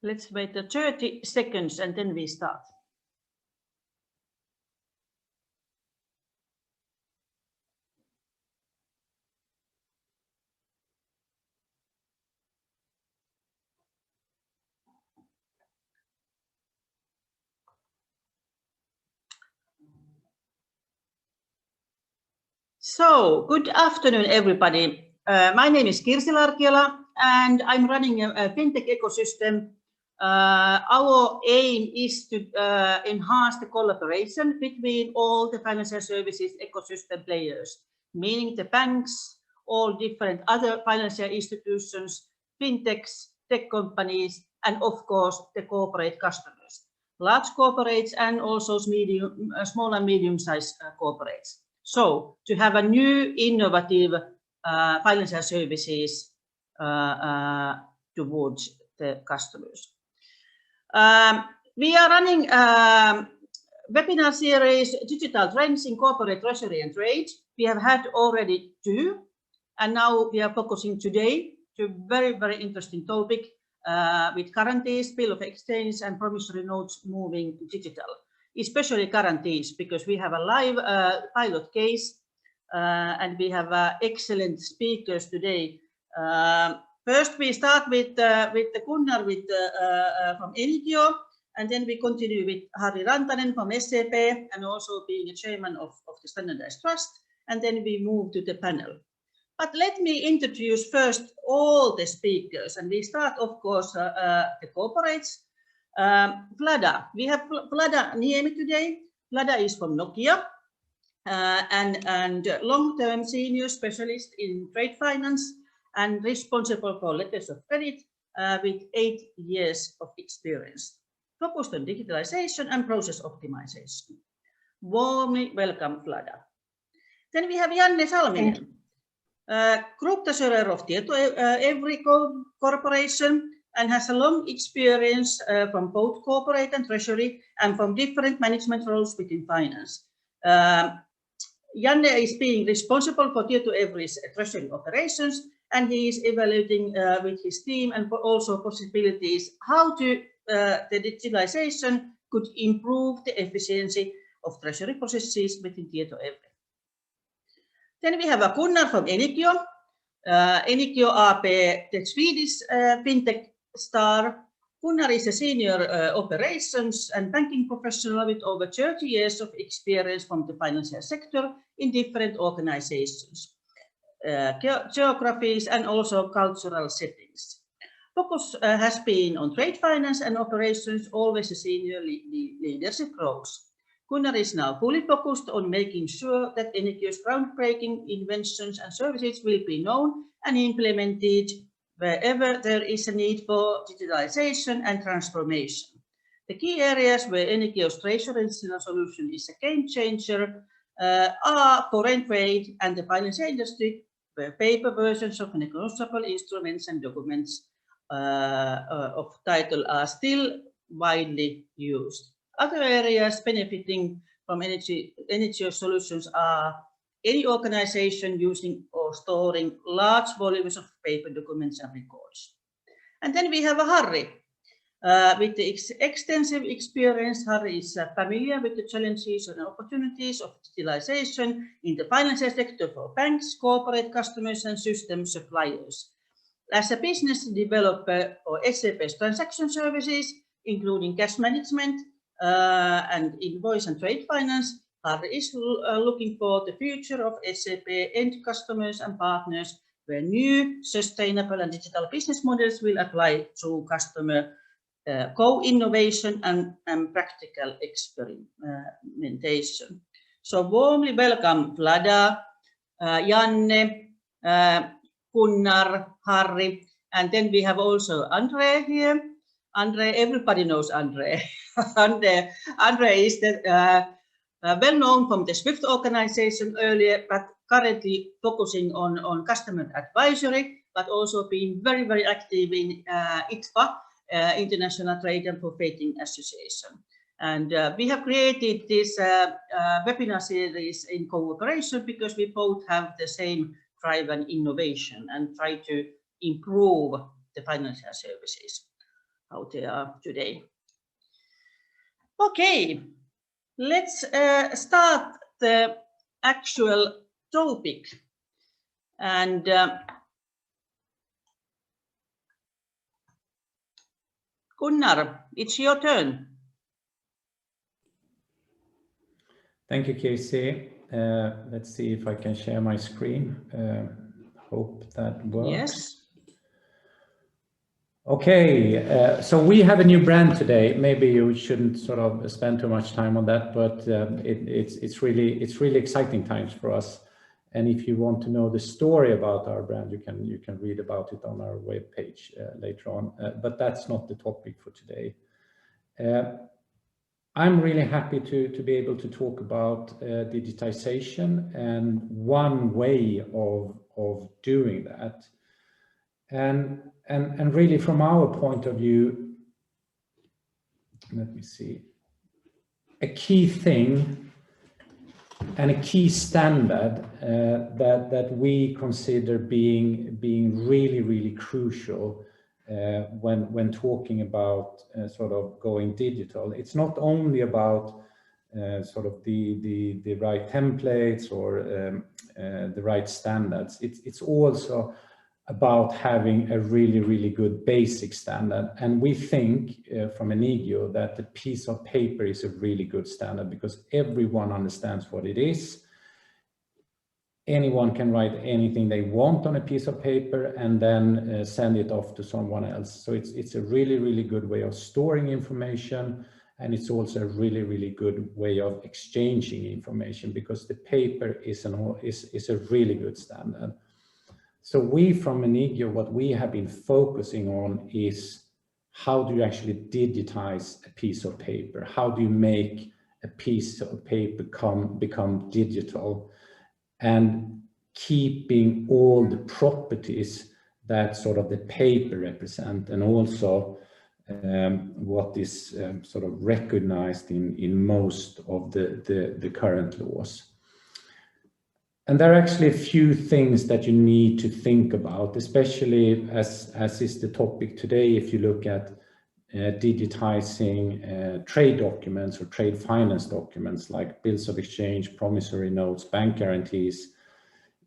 Let's wait 30 seconds and then we start. So, good afternoon, everybody. My name is Kirsi Larkiala, and I'm running a fintech ecosystem. Our aim is to enhance the collaboration between all the financial services ecosystem players, meaning the banks, all different other financial institutions, fintechs, tech companies, and of course the corporate customers, large corporates and also small and medium-sized corporates. So to have a new innovative financial services towards the customers. We are running a webinar series, Digital Trends in Corporate Treasury and Trade. We have had already 2, and now we are focusing today to a very, very interesting topic with guarantees, bill of exchange, and promissory notes moving digital. Especially guarantees, because we have a live pilot case and we have excellent speakers today. First, we start with Gunnar from Enigio, and then we continue with Harri Rantanen from SAP, and also being a chairman of the Standardised Trust, and then we move to the panel. But let me introduce first all the speakers, and we start, of course, the corporates. Vlada, we have Vlada Niemi today. Vlada is from Nokia and long-term senior specialist in trade finance and responsible for letters of credit with 8 years of experience, focused on digitalization and process optimization. Warmly welcome, Vlada. Then we have Janne Salminen, Group Treasurer of TietoEvry Corporation, and has a long experience from both corporate and treasury and from different management roles within finance. Janne is being responsible for TietoEvry's treasury operations, and he is evaluating with his team and also possibilities how to the digitalization could improve the efficiency of treasury processes within TietoEvry. Then we have a Gunnar from Enigio. Enigio AB, the Swedish fintech star. Gunnar is a senior operations and banking professional with over 30 years of experience from the financial sector in different organizations, geographies, and also cultural settings. Focus has been on trade finance and operations, always a senior leadership roles. Gunnar is now fully focused on making sure that Enigio's groundbreaking inventions and services will be known and implemented wherever there is a need for digitalization and transformation. The key areas where Enigio's treasury solution is a game changer are foreign trade and the finance industry, where paper versions of negotiable instruments and documents of title are still widely used. Other areas benefiting from Enigio solutions are any organization using or storing large volumes of paper documents and records. And then we have a Harri. With the extensive experience, Harri is familiar with the challenges and opportunities of digitalization in the financial sector for banks, corporate customers, and system suppliers. As a business developer for SAP's transaction services, including cash management and invoice and trade finance, Harri is looking for the future of SAP end customers and partners, where new, sustainable, and digital business models will apply to customer co-innovation and practical experimentation. So warmly welcome Vlada, Janne, Gunnar, Harri, and then we have also Andre here. Andre, everybody knows Andre. Andre is the well known from the Swift organization earlier, but currently focusing on customer advisory, but also being very, very active in ITFA, International Trade and Profiting Association. And we have created this webinar series in cooperation because we both have the same drive and innovation and try to improve the financial services. how they are today. Okay, let's start the actual topic. And Gunnar, it's your turn. Thank you, Casey. Let's see if I can share my screen. Hope that works. Yes. Okay, so we have a new brand today. Maybe you shouldn't sort of spend too much time on that, but it's really exciting times for us. And if you want to know the story about our brand, you can read about it on our webpage later on. But that's not the topic for today. I'm really happy to be able to talk about digitization and one way of doing that. And really from our point of view, let me see, a key thing and a key standard that we consider being really crucial when talking about sort of going digital. It's not only about sort of the right templates or the right standards. It's also about having a really good basic standard. And we think from Enigio that the piece of paper is a really good standard because everyone understands what it is. Anyone can write anything they want on a piece of paper and then send it off to someone else. So it's a really good way of storing information, and it's also a really good way of exchanging information because the paper is a really good standard. So we from Enigio, what we have been focusing on is how do you actually digitize a piece of paper? How do you make a piece of paper become digital? And keeping all the properties that sort of the paper represent, and also what is sort of recognized in most of the current laws. And there are actually a few things that you need to think about, especially as is the topic today. If you look at digitizing trade documents or trade finance documents like bills of exchange, promissory notes, bank guarantees,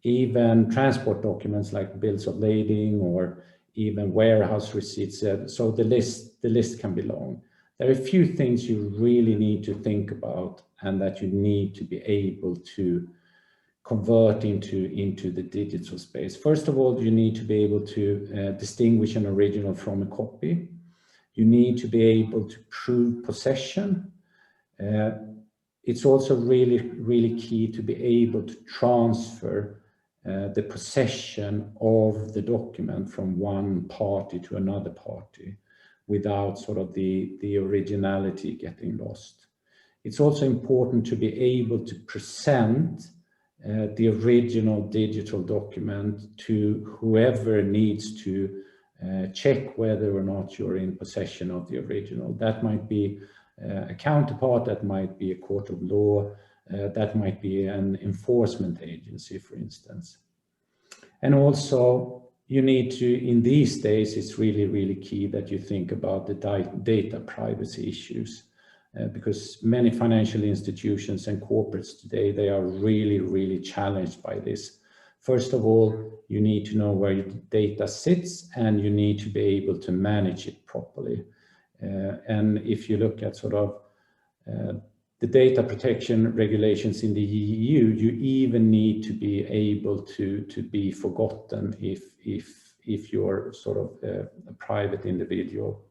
even transport documents like bills of lading or even warehouse receipts. So the list can be long. There are a few things you really need to think about and that you need to be able to convert into the digital space. First of all, you need to be able to distinguish an original from a copy. You need to be able to prove possession. It's also really key to be able to transfer the possession of the document from one party to another party without sort of the originality getting lost. It's also important to be able to present the original digital document to whoever needs to check whether or not you're in possession of the original. That might be a counterpart, that might be a court of law, that might be an enforcement agency, for instance. And also, you need to, in these days, it's really key that you think about the data privacy issues. Because many financial institutions and corporates today, they are really challenged by this. First of all, you need to know where your data sits and you need to be able to manage it properly. And if you look at sort of the data protection regulations in the EU, you even need to be able to be forgotten if you're sort of a private individual.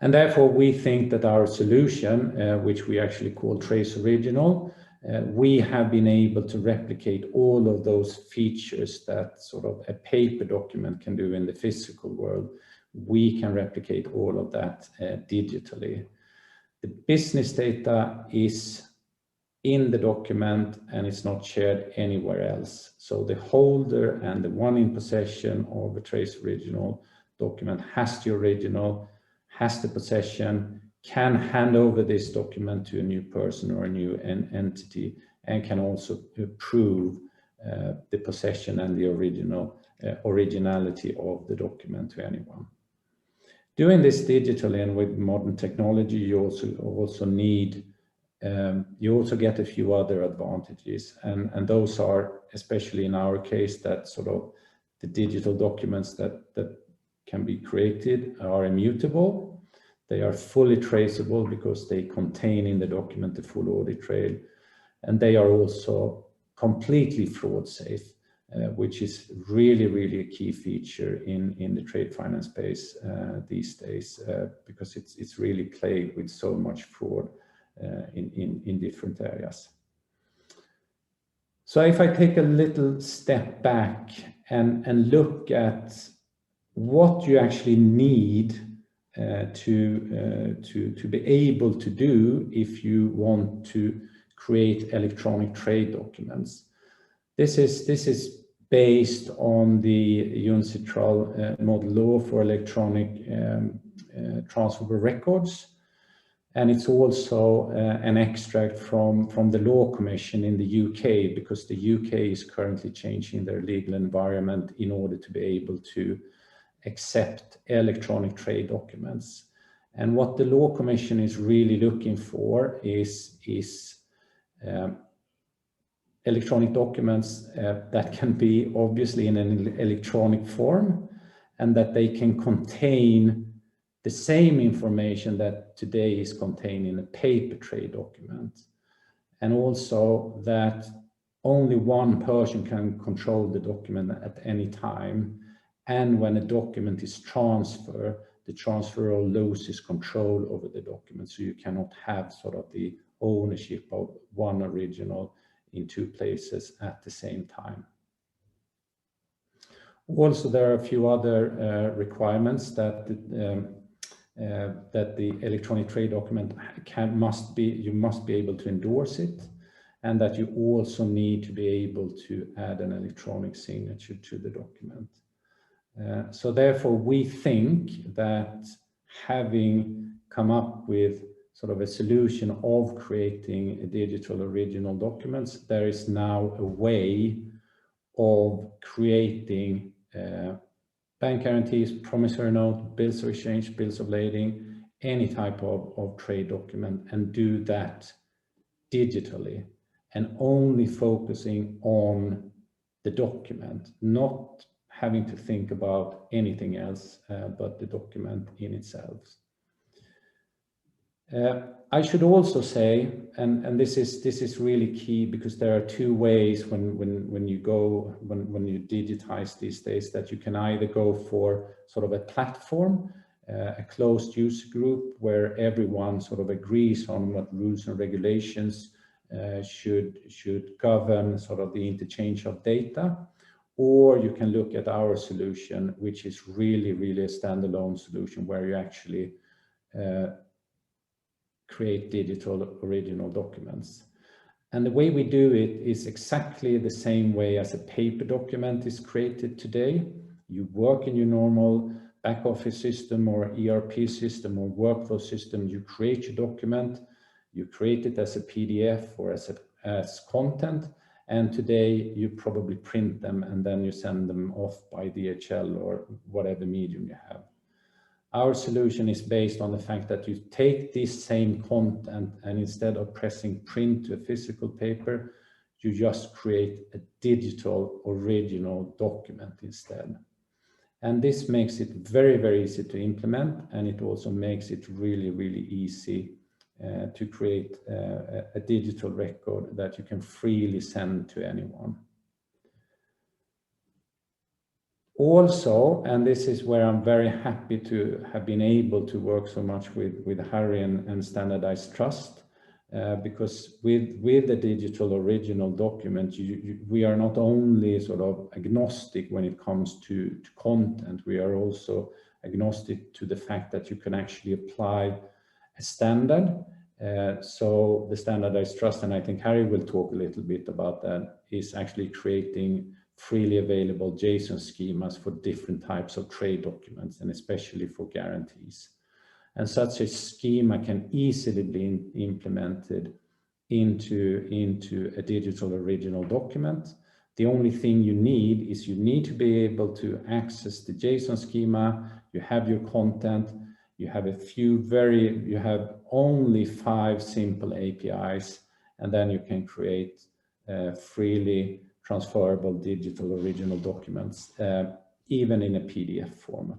And therefore, we think that our solution, which we actually call Trace Original, we have been able to replicate all of those features that sort of a paper document can do in the physical world. We can replicate all of that digitally. The business data is in the document and it's not shared anywhere else. So the holder and the one in possession of a Trace Original document has the original, has the possession, can hand over this document to a new person or a new entity, and can also prove the possession and the originality of the document to anyone. Doing this digitally and with modern technology, you also need you also get a few other advantages, and those are, especially in our case, that sort of the digital documents that can be created are immutable. They are fully traceable because they contain in the document the full audit trail, and they are also completely fraud safe, which is really a key feature in the trade finance space these days, because it's really plagued with so much fraud in different areas. So if I take a little step back and look at what you actually need to be able to do if you want to create electronic trade documents. This is based on the UNCITRAL model law for electronic transferable records. And it's also an extract from the Law Commission in the UK, because the UK is currently changing their legal environment in order to be able to accept electronic trade documents. And what the Law Commission is really looking for is electronic documents that can be obviously in an electronic form, and that they can contain the same information that today is contained in a paper trade document. And also that only one person can control the document at any time. And when a document is transferred, the transferor loses control over the document. So you cannot have sort of the ownership of one original in two places at the same time. Also, there are a few other requirements that the electronic trade document you must be able to endorse it, and that you also need to be able to add an electronic signature to the document. So therefore, we think that having come up with sort of a solution of creating a digital original documents, there is now a way of creating bank guarantees, promissory note, bills of exchange, bills of lading, any type of trade document, and do that digitally, and only focusing on the document, not having to think about anything else but the document in itself. I should also say, and this is really key, because there are two ways when you digitize these days, that you can either go for sort of a platform, a closed user group where everyone sort of agrees on what rules and regulations should govern sort of the interchange of data, or you can look at our solution, which is really a standalone solution where you actually create digital original documents. And the way we do it is exactly the same way as a paper document is created today. You work in your normal back office system or ERP system or workflow system. You create your document, you create it as a PDF or as content, and today you probably print them and then you send them off by DHL or whatever medium you have. Our solution is based on the fact that you take this same content, and instead of pressing print to a physical paper, you just create a digital original document instead. And this makes it very easy to implement, and it also makes it really easy to create a digital record that you can freely send to anyone. Also, and this is where I'm very happy to have been able to work so much with Harry and Standardised Trust, because with the digital original document, we are not only sort of agnostic when it comes to content, we are also agnostic to the fact that you can actually apply a standard. So the Standardised Trust, and I think Harry will talk a little bit about that, is actually creating freely available JSON schemas for different types of trade documents, and especially for guarantees. And such a schema can easily be implemented into a digital original document. The only thing you need is you need to be able to access the JSON schema, you have your content, you have you have only 5 simple APIs, and then you can create freely transferable digital original documents, even in a PDF format.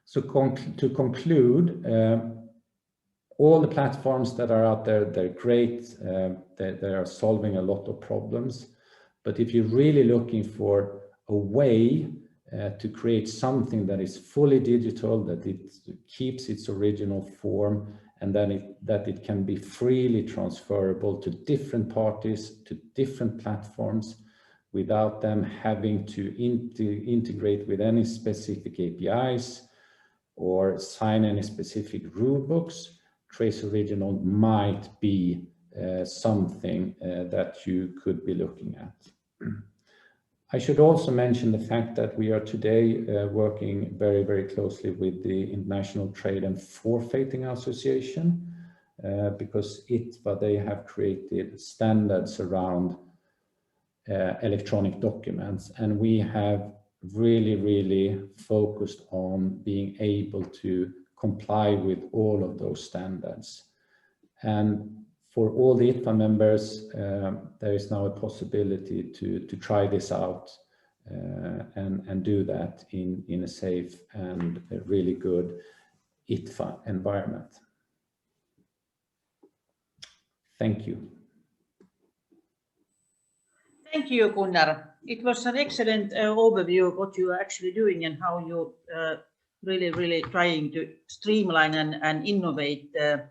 So to conclude, all the platforms that are out there, they're great, they are solving a lot of problems. But if you're really looking for a way to create something that is fully digital, that it keeps its original form, and then that it can be freely transferable to different parties, to different platforms, without them having to integrate with any specific APIs or sign any specific rule books, Trace Original might be something that you could be looking at. I should also mention the fact that we are today working very, very closely with the International Trade and Forfeiting Association, because they have created standards around electronic documents, and we have really focused on being able to comply with all of those standards. And for all the ITFA members, there is now a possibility to try this out and do that in a safe and a really good ITFA environment. Thank you. Thank you, Gunnar. It was an excellent overview of what you are actually doing and how you really trying to streamline and innovate the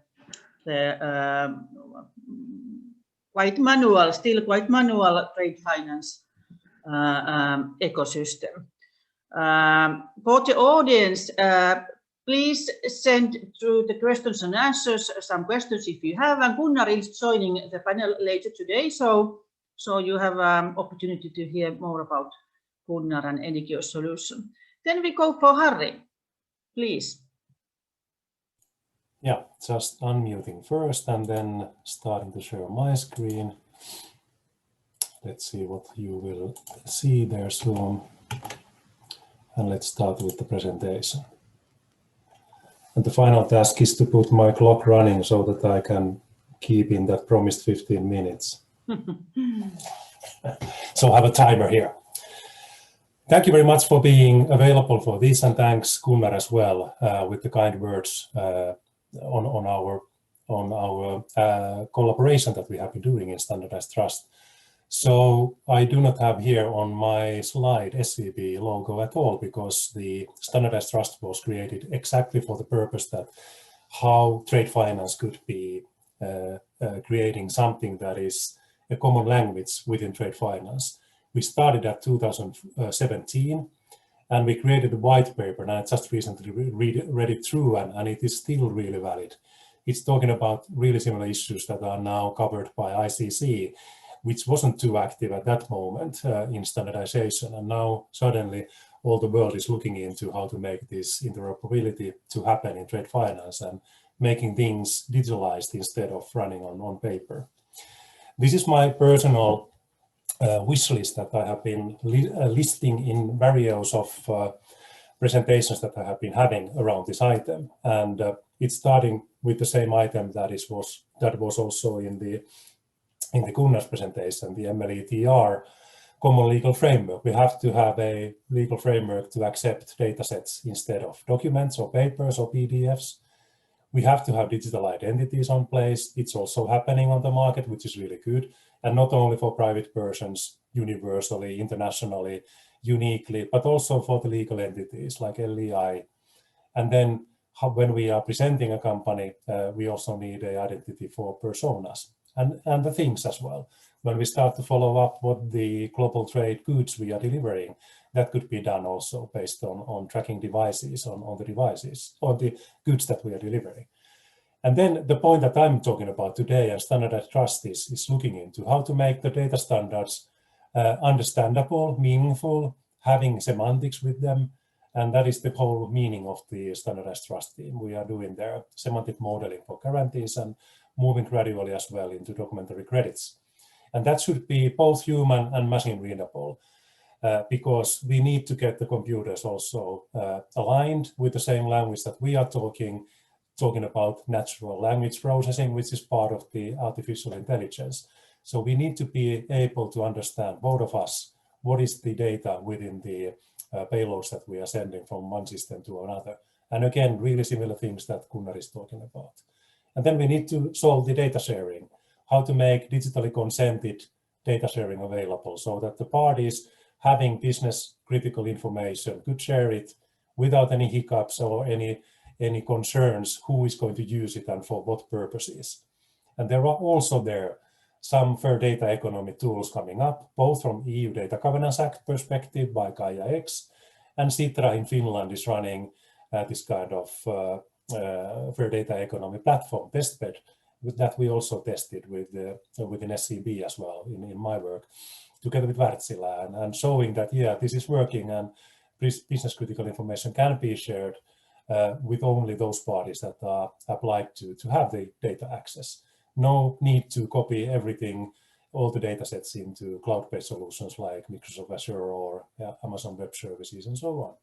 still quite manual trade finance ecosystem. For the audience, please send through the questions and answers some questions if you have, and Gunnar is joining the panel later today, so you have opportunity to hear more about Gunnar and Enigio's solution. Then we go for Harry, please. Yeah, just unmuting first and then starting to share my screen. Let's see what you will see there soon. And let's start with the presentation. And the final task is to put my clock running so that I can keep in that promised 15 minutes. So I have a timer here. Thank you very much for being available for this, and thanks Gunnar as well with the kind words on our collaboration that we have been doing in Standardized Trust. So I do not have here on my slide SEB logo at all, because the Standardized Trust was created exactly for the purpose that how trade finance could be creating something that is a common language within trade finance. We started at 2017 and we created a white paper, and I just recently read it through, and it is still really valid. It's talking about really similar issues that are now covered by ICC, which wasn't too active at that moment in standardization. And now suddenly all the world is looking into how to make this interoperability to happen in trade finance and making things digitalized instead of running on paper. This is my personal wish list that I have been listing in various of presentations that I have been having around this item. And it's starting with the same item that was also in the Gunnar's presentation, the MLETR common legal framework. We have to have a legal framework to accept datasets instead of documents or papers or PDFs. We have to have digital identities on place. It's also happening on the market, which is really good. And not only for private persons, universally, internationally, uniquely, but also for the legal entities like LEI. And then when we are presenting a company, we also need an identity for personas and the things as well. When we start to follow up what the global trade goods we are delivering, that could be done also based on tracking devices on the devices or the goods that we are delivering. And then the point that I'm talking about today and Standardized Trust is looking into how to make the data standards understandable, meaningful, having semantics with them. And that is the whole meaning of the Standardized Trust team. We are doing their semantic modeling for guarantees and moving gradually as well into documentary credits. And that should be both human and machine readable. because we need to get the computers also aligned with the same language that we are talking about natural language processing, which is part of the artificial intelligence. So we need to be able to understand, both of us, what is the data within the payloads that we are sending from one system to another. And again, really similar things that Gunnar is talking about. And then we need to solve the data sharing, how to make digitally consented data sharing available so that the parties having business critical information could share it without any hiccups or any concerns who is going to use it and for what purposes. And there are also some fair data economy tools coming up, both from EU Data Governance Act perspective by Gaia X, and Sitra in Finland is running this kind of fair data economy platform testbed that we also tested within SCB as well in my work, together with Wärtsilä, and showing that, yeah, this is working and business critical information can be shared with only those parties that are applied to have the data access. No need to copy everything, all the data sets into cloud-based solutions like Microsoft Azure or Amazon Web Services and so on.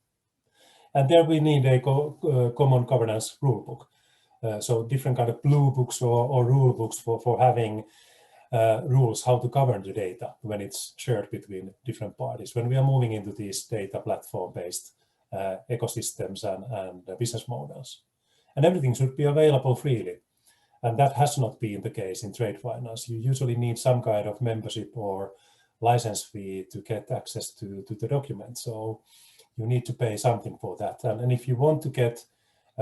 And there we need a common governance rulebook. So different kind of blue books or rule books for having rules how to govern the data when it's shared between different parties, when we are moving into these data platform-based ecosystems and business models. And everything should be available freely. And that has not been the case in trade finance. You usually need some kind of membership or license fee to get access to the document. So you need to pay something for that. And if you want to get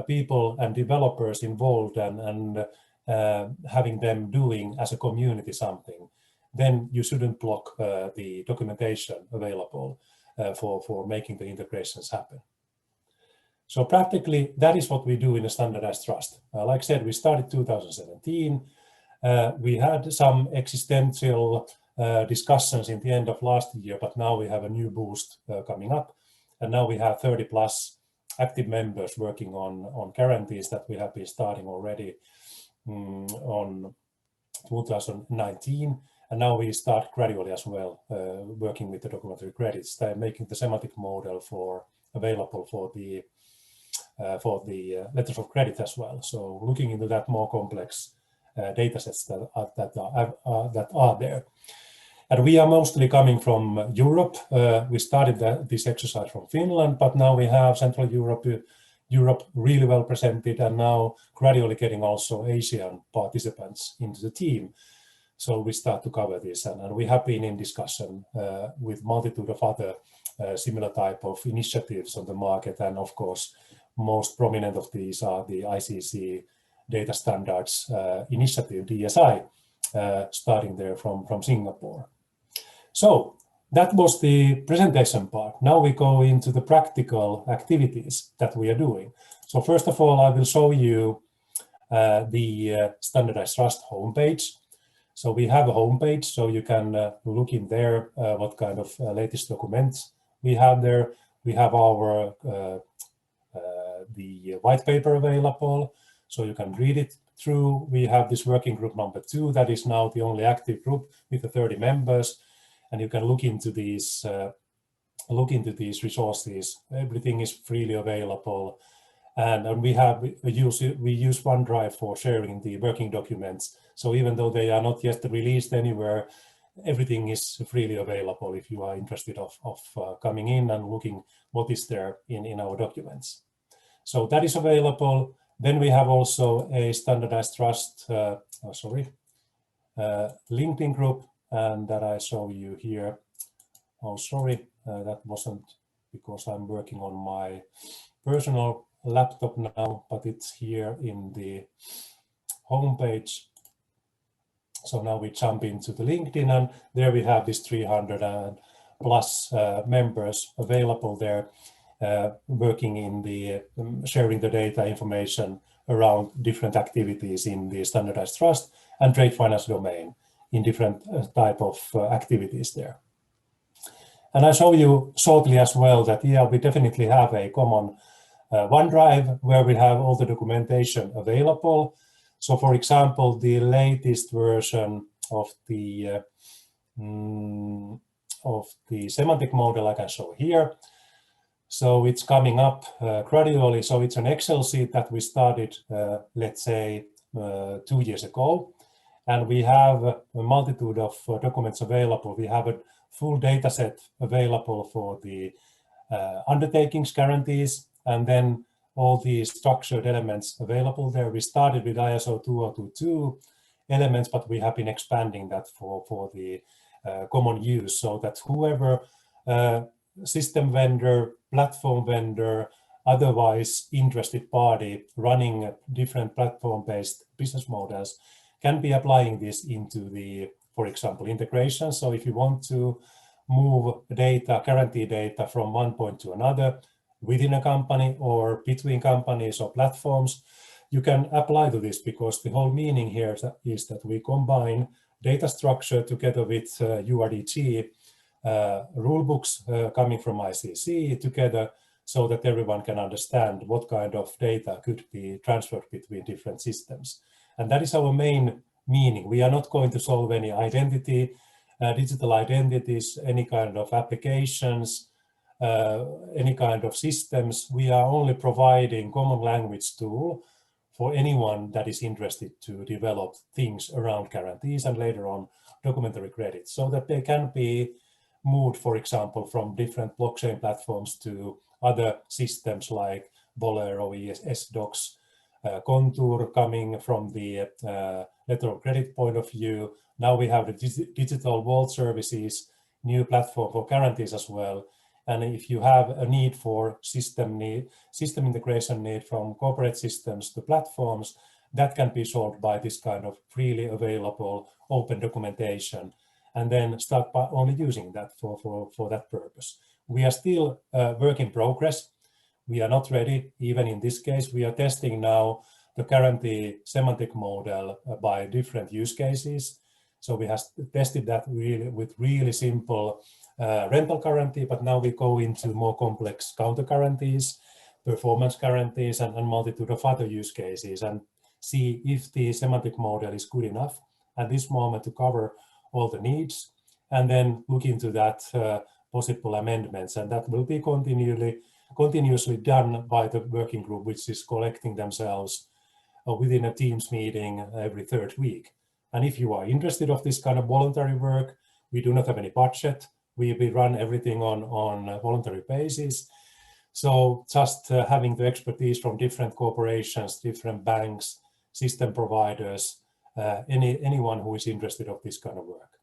people and developers involved and having them doing as a community something, then you shouldn't block the documentation available for making the integrations happen. So practically, that is what we do in a standardized trust. Like I said, we started 2017. We had some existential discussions in the end of last year, but now we have a new boost coming up. And now we have 30 plus active members working on guarantees that we have been starting already on 2019. And now we start gradually as well, working with the documentary credits, making the semantic model available for the letters of credit as well. So looking into that more complex data sets that are there. And we are mostly coming from Europe. We started this exercise from Finland, but now we have Central Europe really well presented, and now gradually getting also Asian participants into the team. So we start to cover this, and we have been in discussion with multitude of other similar type of initiatives on the market. And of course, most prominent of these are the ICC Data Standards Initiative, DSI, starting there from Singapore. So that was the presentation part. Now we go into the practical activities that we are doing. So first of all, I will show you the Standardized Trust homepage. So we have a homepage, so you can look in there what kind of latest documents we have there. We have our the white paper available, so you can read it through. We have this working group number 2 that is now the only active group with the 30 members, and you can look into these resources. Everything is freely available, and we use OneDrive for sharing the working documents. So even though they are not yet released anywhere, everything is freely available if you are interested of coming in and looking what is there in our documents. So that is available. Then we have also a Standardized Trust, LinkedIn group, and that I show you here. Oh, sorry, that wasn't because I'm working on my personal laptop now, but it's here in the homepage. So now we jump into the LinkedIn, and there we have this 300 plus members available there, working in the sharing the data information around different activities in the Standardized Trust and trade finance domain in different type of activities there. And I show you shortly as well that, yeah, we definitely have a common OneDrive where we have all the documentation available. So for example, the latest version of the of the semantic model I can show here. So it's coming up gradually. So it's an Excel sheet that we started, let's say, 2 years ago. And we have a multitude of documents available. We have a full data set available for the undertakings guarantees, and then all the structured elements available there. We started with ISO 2022 elements, but we have been expanding that for the common use, so that whoever system vendor, platform vendor, otherwise interested party running different platform-based business models can be applying this into the, for example, integration. So if you want to move data, guarantee data from one point to another within a company or between companies or platforms, you can apply to this, because the whole meaning here is that we combine data structure together with URDG rulebooks coming from ICC together, so that everyone can understand what kind of data could be transferred between different systems. And that is our main meaning. We are not going to solve any identity, digital identities, any kind of applications, any kind of systems. We are only providing common language tool for anyone that is interested to develop things around guarantees and later on documentary credits, so that they can be moved, for example, from different blockchain platforms to other systems like Bolero, SDocs, Contour coming from the letter of credit point of view. Now we have the digital vault services, new platform for guarantees as well. And if you have a need for system integration need from corporate systems to platforms, that can be solved by this kind of freely available open documentation, and then start by only using that for that purpose. We are still work in progress. We are not ready. Even in this case, we are testing now the guarantee semantic model by different use cases. So we have tested that with really simple rental guarantee, but now we go into more complex counter guarantees, performance guarantees, and multitude of other use cases, and see if the semantic model is good enough at this moment to cover all the needs, and then look into that possible amendments. And that will be continuously done by the working group, which is collecting themselves within a Teams meeting every third week. And if you are interested of this kind of voluntary work, we do not have any budget. We run everything on a voluntary basis. So just having the expertise from different corporations, different banks, system providers, anyone who is interested of this kind of work.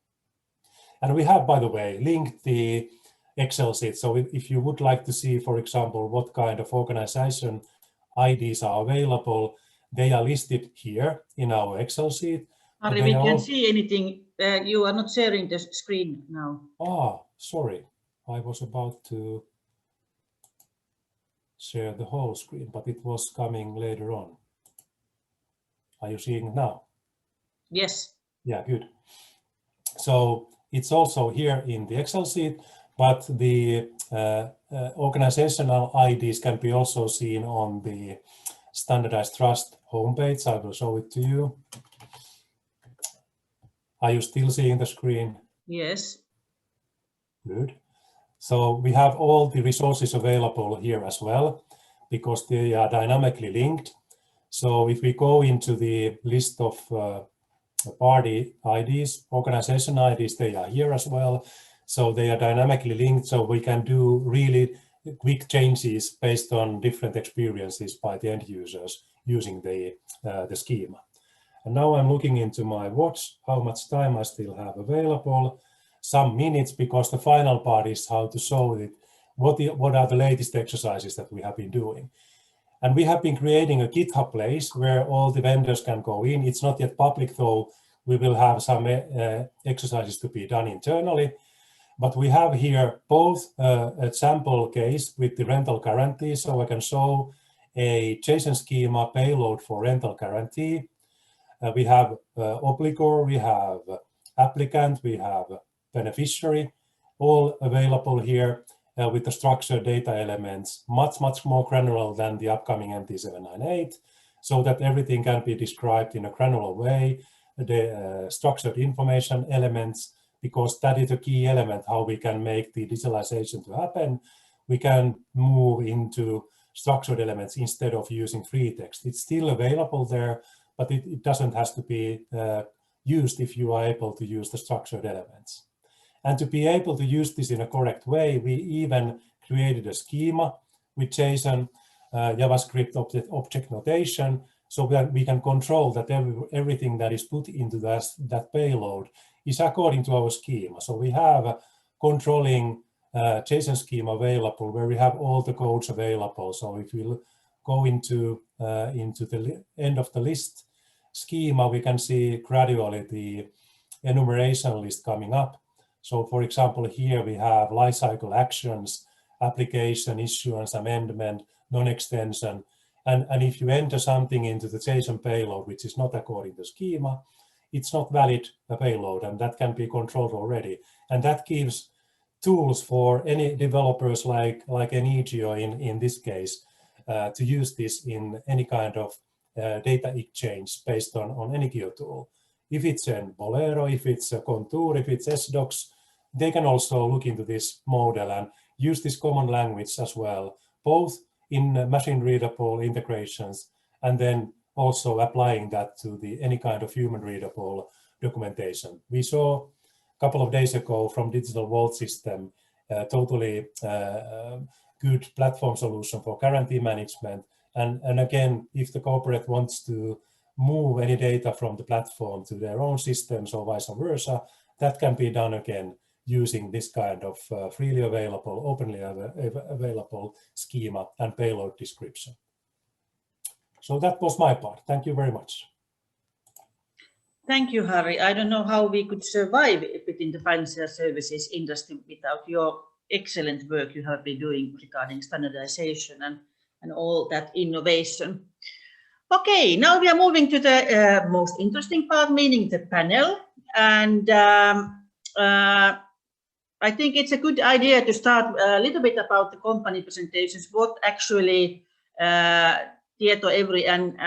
And we have, by the way, linked the Excel sheet. So if you would like to see, for example, what kind of organization IDs are available, they are listed here in our Excel sheet. Ari, we can't see anything. You are not sharing the screen now. Ah, sorry. I was about to share the whole screen, but it was coming later on. Are you seeing it now? Yes. Yeah, good. So it's also here in the Excel sheet, but the organizational IDs can be also seen on the Standardized Trust homepage. I will show it to you. Are you still seeing the screen? Yes. Good. So we have all the resources available here as well, because they are dynamically linked. So if we go into the list of party IDs, organization IDs, they are here as well. So they are dynamically linked, so we can do really quick changes based on different experiences by the end users using the schema. And now I'm looking into my watch, how much time I still have available. Some minutes, because the final part is how to show it. What are the latest exercises that we have been doing? And we have been creating a GitHub place where all the vendors can go in. It's not yet public, though. We will have some exercises to be done internally. But we have here both a sample case with the rental guarantee, so I can show a JSON schema payload for rental guarantee. We have obligor, we have applicant, we have beneficiary, all available here with the structured data elements, much more granular than the upcoming NT798, so that everything can be described in a granular way, the structured information elements, because that is a key element how we can make the digitalization to happen. We can move into structured elements instead of using free text. It's still available there, but it doesn't have to be used if you are able to use the structured elements. And to be able to use this in a correct way, we even created a schema with JSON, JavaScript object notation, so that we can control that everything that is put into that payload is according to our schema. So we have a controlling JSON schema available where we have all the codes available. So if we go into the end of the list schema, we can see gradually the enumeration list coming up. So for example, here we have lifecycle actions, application, issuance, amendment, non-extension. And if you enter something into the JSON payload, which is not according to schema, it's not valid payload, and that can be controlled already. And that gives tools for any developers like Enigio in this case to use this in any kind of data exchange based on Enigio tool. If it's a Bolero, if it's a Contour, if it's SDocs, they can also look into this model and use this common language as well, both in machine readable integrations and then also applying that to any kind of human readable documentation. We saw a couple of days ago from Digital Vault System, totally good platform solution for guarantee management. And again, if the corporate wants to move any data from the platform to their own systems or vice versa, that can be done again using this kind of freely available, openly available schema and payload description. So that was my part. Thank you very much. Thank you, Harry. I don't know how we could survive within the financial services industry without your excellent work you have been doing regarding standardization and all that innovation. Okay, now we are moving to the most interesting part, meaning the panel. And I think it's a good idea to start a little bit about the company presentations, what actually TietoEvry and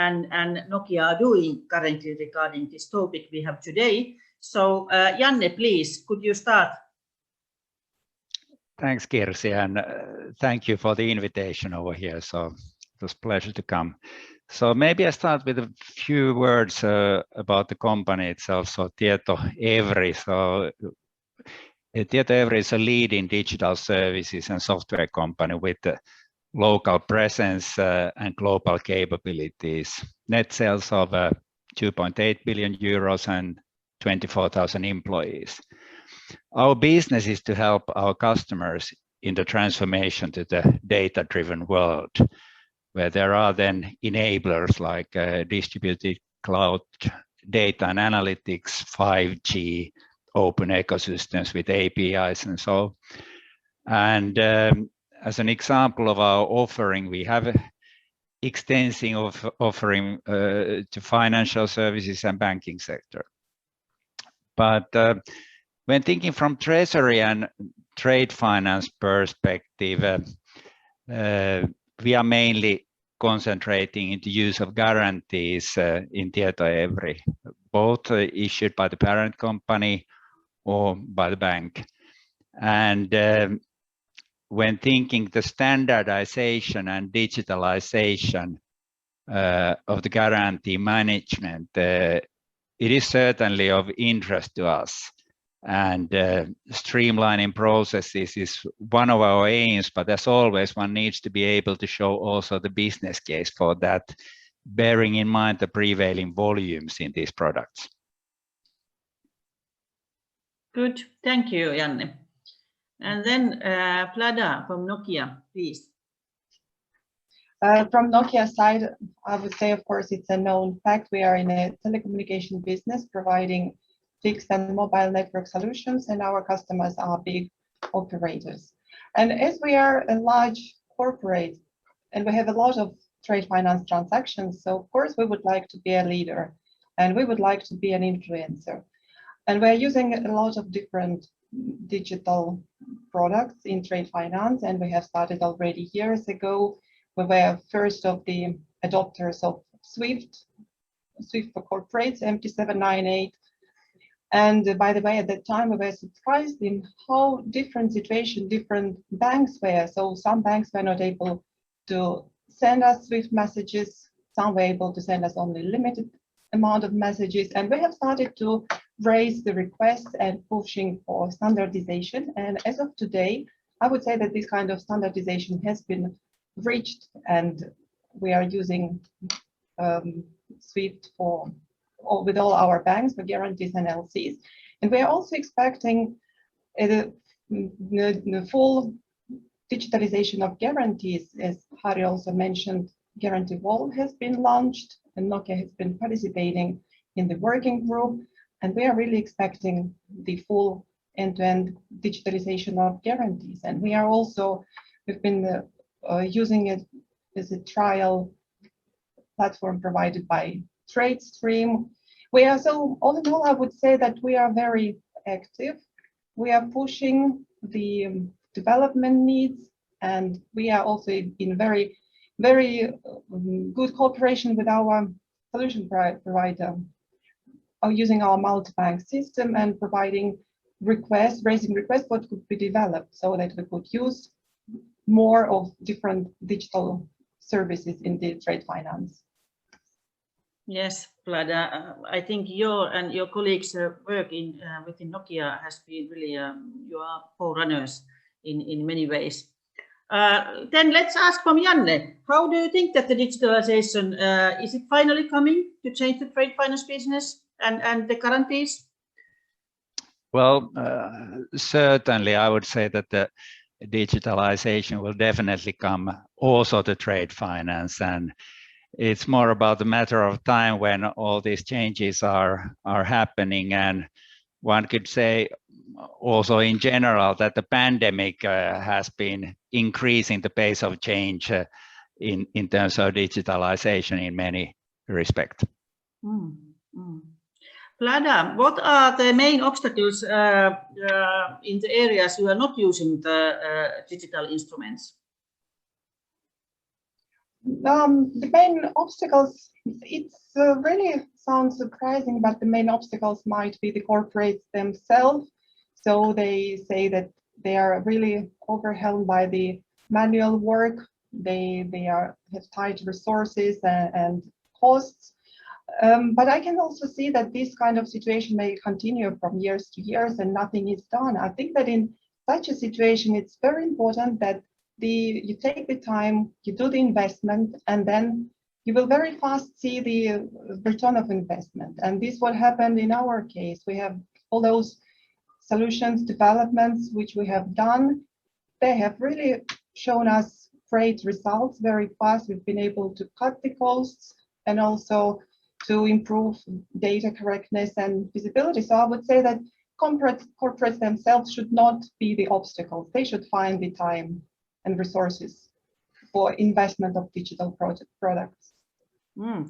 Nokia are doing currently regarding this topic we have today. So Janne, please, could you start? Thanks, Kirsi, and thank you for the invitation over here. So it was a pleasure to come. So maybe I start with a few words about the company itself. So TietoEvry. So TietoEvry is a leading digital services and software company with a local presence and global capabilities. Net sales of 2.8 billion euros and 24,000 employees. Our business is to help our customers in the transformation to the data-driven world, where there are then enablers like distributed cloud, data and analytics, 5G, open ecosystems with APIs and so. And as an example of our offering, we have an extensive offering to financial services and banking sector. But when thinking from Treasury and Trade finance perspective, we are mainly concentrating in the use of guarantees in TietoEvry, both issued by the parent company or by the bank. And when thinking the standardization and digitalization of the guarantee management, it is certainly of interest to us. And streamlining processes is one of our aims, but as always, one needs to be able to show also the business case for that, bearing in mind the prevailing volumes in these products. Good, thank you, Janne. And then Vlada from Nokia, please. From Nokia side, I would say, of course, it's a known fact. We are in a telecommunication business providing fixed and mobile network solutions, and our customers are big operators. And as we are a large corporate and we have a lot of trade finance transactions, so of course we would like to be a leader and we would like to be an influencer. And we're using a lot of different digital products in trade finance, and we have started already years ago. We were first of the adopters of Swift for corporates, MT798. And by the way, at that time, we were surprised in how different situation different banks were. So some banks were not able to send us SWIFT messages. Some were able to send us only limited amount of messages. And we have started to raise the requests and pushing for standardization. And as of today, I would say that this kind of standardization has been reached, and we are using SWIFT with all our banks for guarantees and LCs. And we are also expecting the full digitalization of guarantees. As Harri also mentioned, Guarantee Wall has been launched, and Nokia has been participating in the working group. And we are really expecting the full end-to-end digitalization of guarantees. And we've been using it as a trial platform provided by TradeStream. So all in all, I would say that we are very active. We are pushing the development needs, and we are also in very, very good cooperation with our solution provider, using our multi-bank system and providing requests, raising requests what could be developed so that we could use more of different digital services in the trade finance. Yes, Vlada, I think your and your colleagues' work within Nokia has been really, you are forerunners in many ways. Then let's ask from Janne, how do you think that the digitalization, is it finally coming to change the trade finance business and the guarantees? Well, certainly I would say that the digitalization will definitely come also to trade finance, and it's more about a matter of time when all these changes are happening. And one could say also in general that the pandemic has been increasing the pace of change in terms of digitalization in many respects. Vlada, what are the main obstacles in the areas you are not using the digital instruments? The main obstacles, it's really sounds surprising, but the main obstacles might be the corporates themselves. So they say that they are really overwhelmed by the manual work. They have tight resources and costs. But I can also see that this kind of situation may continue from years to years and nothing is done. I think that in such a situation, it's very important that you take the time, you do the investment, and then you will very fast see the return of investment. And this what happened in our case. We have all those solutions developments which we have done. They have really shown us great results very fast. We've been able to cut the costs and also to improve data correctness and visibility. So I would say that corporates themselves should not be the obstacles. They should find the time and resources for investment of digital products.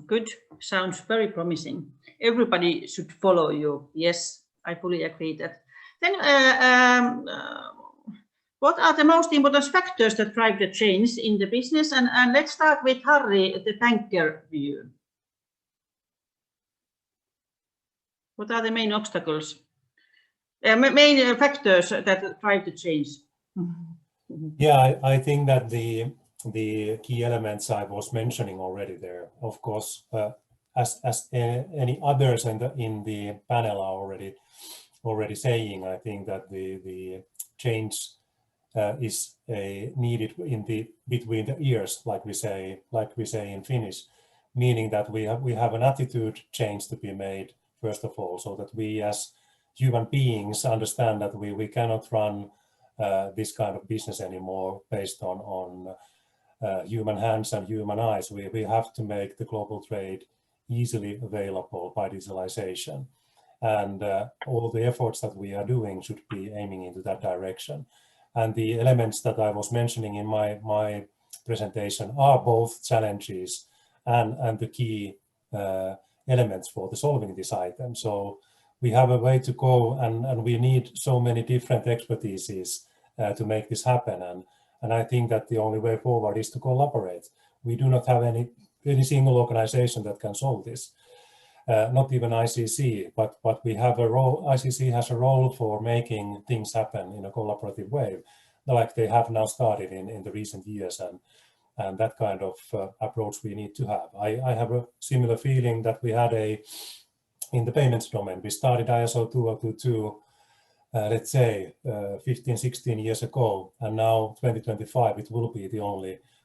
Good, sounds very promising. Everybody should follow you. Yes, I fully agree that. Then what are the most important factors that drive the change in the business? And let's start with Harri, the banker view. What are the main obstacles, main factors that drive the change? Yeah, I think that the key elements I was mentioning already there, of course, as any others in the panel are already saying, I think that the change is needed between the ears, like we say in Finnish, meaning that we have an attitude change to be made first of all, so that we as human beings understand that we cannot run this kind of business anymore based on human hands and human eyes. We have to make the global trade easily available by digitalization, and all the efforts that we are doing should be aiming into that direction. And the elements that I was mentioning in my presentation are both challenges and the key elements for the solving this item. So we have a way to go, and we need so many different expertises to make this happen. And I think that the only way forward is to collaborate. We do not have any single organization that can solve this. not even ICC, but we have a role. ICC has a role for making things happen in a collaborative way, like they have now started in the recent years, and that kind of approach we need to have. I have a similar feeling that we had in the payments domain. We started ISO 2022, let's say 15, 16 years ago, and now 2025 it will be the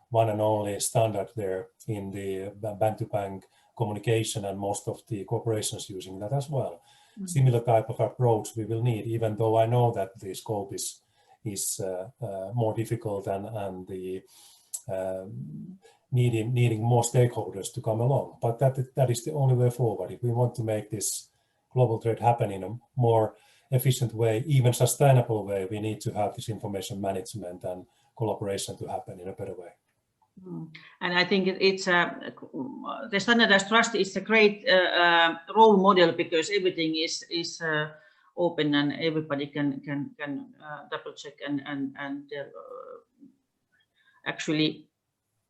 one and only standard there in the bank-to-bank communication, and most of the corporations using that as well. Similar type of approach we will need, even though I know that the scope is more difficult and the needing more stakeholders to come along. But that is the only way forward. If we want to make this global trade happen in a more efficient way, even sustainable way, we need to have this information management and collaboration to happen in a better way. And I think it's the Standardized Trust is a great role model, because everything is open and everybody can double check and actually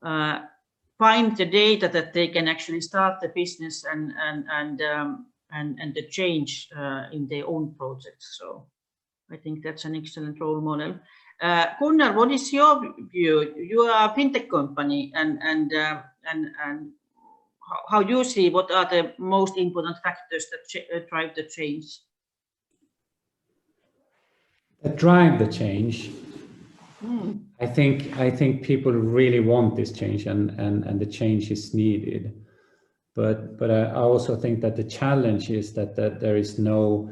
find the data that they can actually start the business and the change in their own projects. So I think that's an excellent role model. Gunnar, what is your view? You are a fintech company, and how you see what are the most important factors that drive the change? That drive the change. I think people really want this change, and the change is needed. But I also think that the challenge is that there is no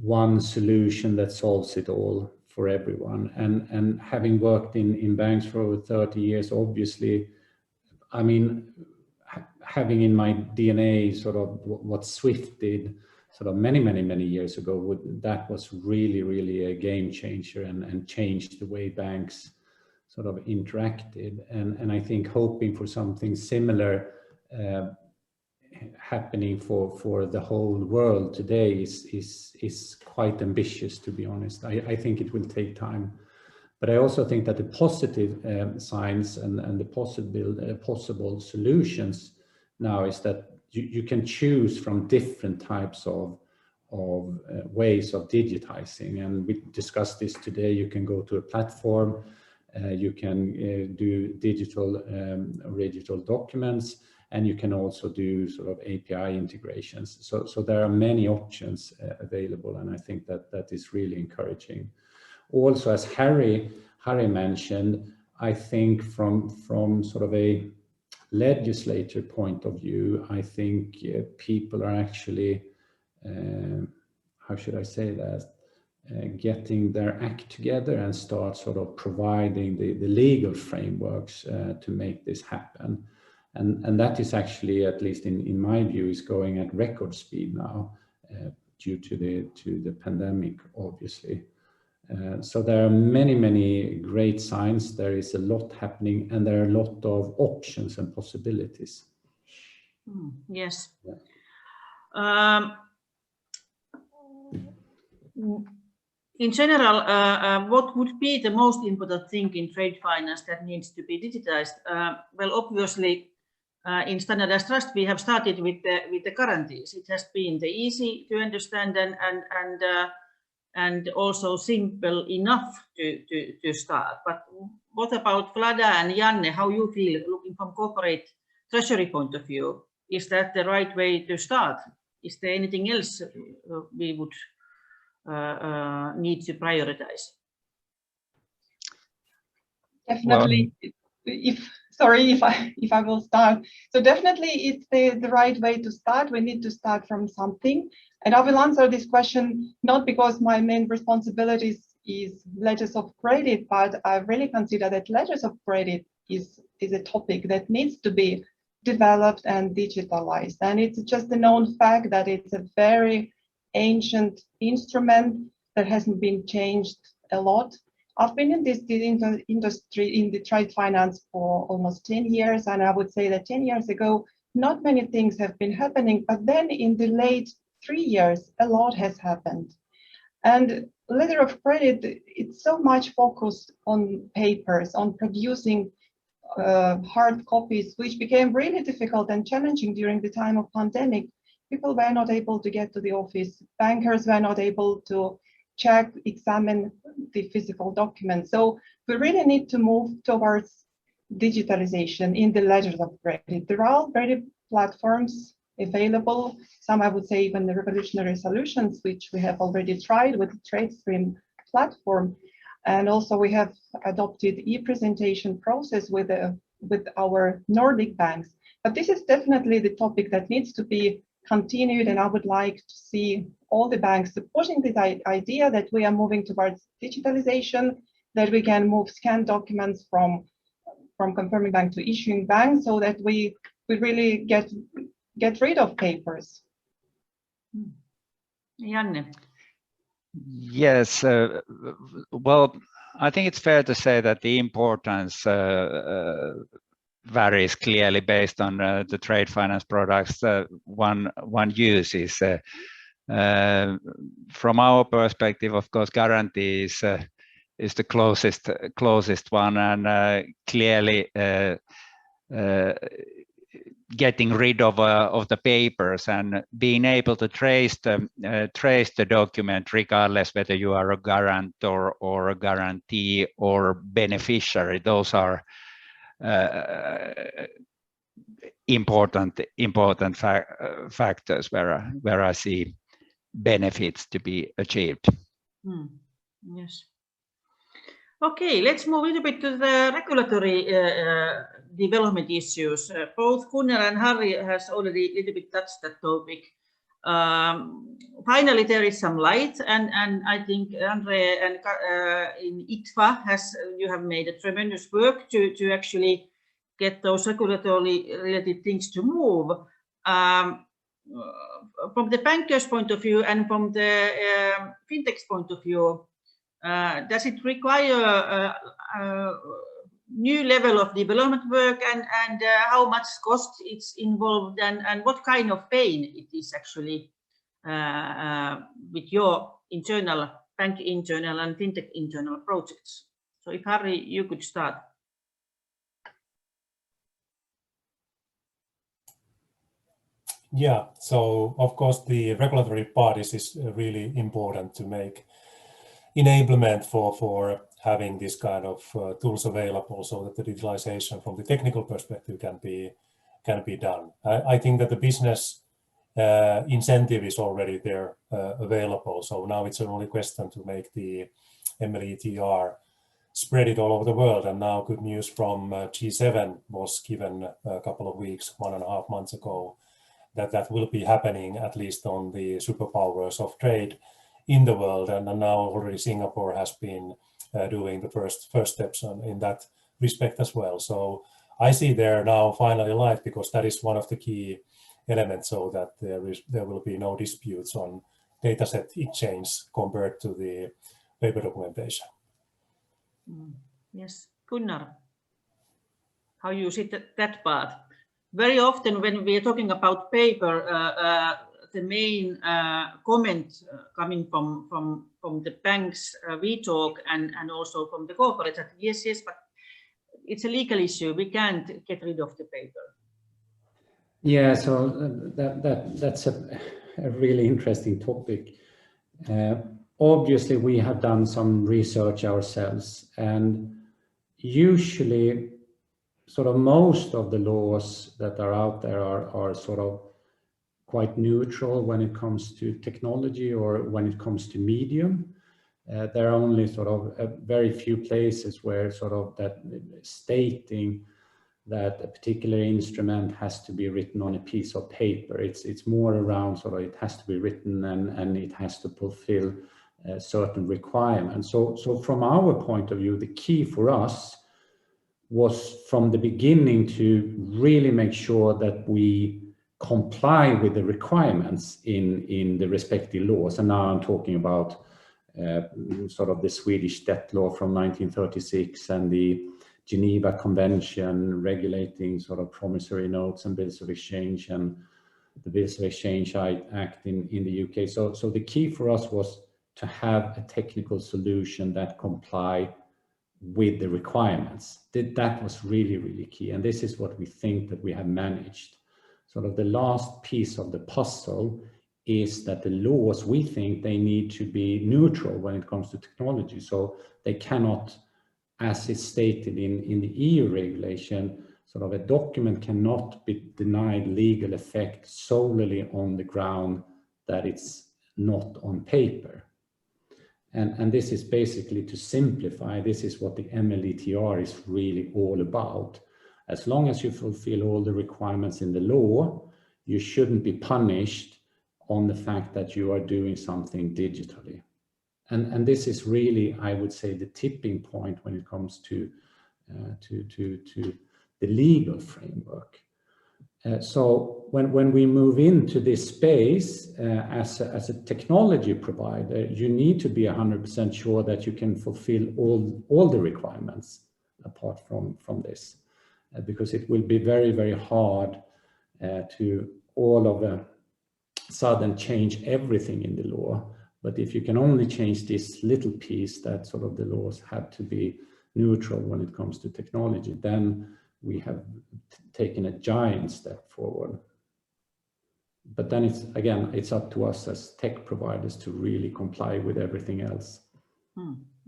one solution that solves it all for everyone. And having worked in banks for over 30 years, obviously, I mean, having in my DNA sort of what Swift did sort of many years ago, that was really a game changer and changed the way banks sort of interacted. And I think hoping for something similar happening for the whole world today is quite ambitious, to be honest. I think it will take time, but I also think that the positive signs and the possible solutions now is that you can choose from different types of ways of digitizing, and we discussed this today. You can go to a platform, you can do digital documents, and you can also do sort of API integrations. So there are many options available, and I think that is really encouraging. Also, as Harry mentioned, I think from sort of a legislature point of view, I think people are actually, how should I say that, getting their act together and start sort of providing the legal frameworks to make this happen. And that is actually, at least in my view, is going at record speed now due to the pandemic, obviously. So there are many great signs. There is a lot happening, and there are a lot of options and possibilities. Yes. Yeah. In general, what would be the most important thing in trade finance that needs to be digitized? Well, obviously, in Standardized Trust, we have started with the guarantees. It has been the easy to understand and also simple enough to start. But what about Vlada and Janne? How you feel looking from corporate treasury point of view? Is that the right way to start? Is there anything else we would need to prioritize? Definitely. If I will start. So definitely it's the right way to start. We need to start from something. And I will answer this question not because my main responsibilities is letters of credit, but I really consider that letters of credit is a topic that needs to be developed and digitalized. And it's just a known fact that it's a very ancient instrument that hasn't been changed a lot. I've been in this industry, in the trade finance, for almost 10 years, and I would say that 10 years ago, not many things have been happening, but then in the late 3 years, a lot has happened. And letter of credit, it's so much focused on papers, on producing hard copies, which became really difficult and challenging during the time of pandemic. people were not able to get to the office, bankers were not able to check, examine the physical documents. So we really need to move towards digitalization in the ledgers of credit. There are already platforms available, some I would say even the revolutionary solutions, which we have already tried with the TradeStream platform. And also we have adopted e-presentation process with our Nordic banks. But this is definitely the topic that needs to be continued, and I would like to see all the banks supporting this idea that we are moving towards digitalization, that we can move scanned documents from confirming bank to issuing bank, so that we really get rid of papers. Janne. Yes, well, I think it's fair to say that the importance varies clearly based on the trade finance products one uses. From our perspective, of course, guarantee is the closest one, and clearly getting rid of the papers and being able to trace the document regardless whether you are a guarantor or a guarantee or beneficiary. Those are important factors where I see benefits to be achieved. Yes. Okay, let's move a little bit to the regulatory development issues. Both Gunnar and Harry has already a little bit touched that topic. Finally, there is some light, and I think Andre and in ITFA you have made a tremendous work to actually get those regulatory related things to move. From the bankers' point of view and from the fintech's point of view, does it require a new level of development work, and how much cost it's involved, and what kind of pain it is actually with your internal bank internal and fintech internal projects? So if Harry, you could start. Yeah, so of course the regulatory part is really important to make enablement for having this kind of tools available, so that the digitalization from the technical perspective can be done. I think that the business incentive is already there available, so now it's only question to make the MLETR spread it all over the world. And now good news from G7 was given a couple of weeks, 1.5 months ago, that will be happening at least on the superpowers of trade in the world, and now already Singapore has been doing the first steps in that respect as well. So I see there now finally light, because that is one of the key elements, so that there will be no disputes on dataset exchange compared to the paper documentation. Yes, Gunnar, how you see that part? Very often when we are talking about paper, the main comment coming from the banks we talk, and also from the corporates, that yes, but it's a legal issue. We can't get rid of the paper. Yeah, so that's a really interesting topic. Obviously, we have done some research ourselves, and usually sort of most of the laws that are out there are sort of quite neutral when it comes to technology or when it comes to medium. There are only sort of very few places where sort of that stating that a particular instrument has to be written on a piece of paper. It's more around sort of it has to be written and it has to fulfill certain requirements. So from our point of view, the key for us was from the beginning to really make sure that we comply with the requirements in the respective laws. And now I'm talking about sort of the Swedish debt law from 1936 and the Geneva Convention regulating sort of promissory notes and bills of exchange, and the Bills of Exchange Act in the UK. So the key for us was to have a technical solution that comply with the requirements. That was really, really key. And this is what we think that we have managed. sort of the last piece of the puzzle is that the laws, we think they need to be neutral when it comes to technology. So they cannot, as is stated in the EU regulation, sort of a document cannot be denied legal effect solely on the ground that it's not on paper. And this is basically to simplify, this is what the MLETR is really all about. As long as you fulfill all the requirements in the law, you shouldn't be punished on the fact that you are doing something digitally. And this is really, I would say, the tipping point when it comes to the legal framework. So when we move into this space as a technology provider, you need to be 100% sure that you can fulfill all the requirements apart from this, because it will be very, very hard to all of a sudden change everything in the law. But if you can only change this little piece that sort of the laws have to be neutral when it comes to technology, then we have taken a giant step forward. But then it's up to us as tech providers to really comply with everything else.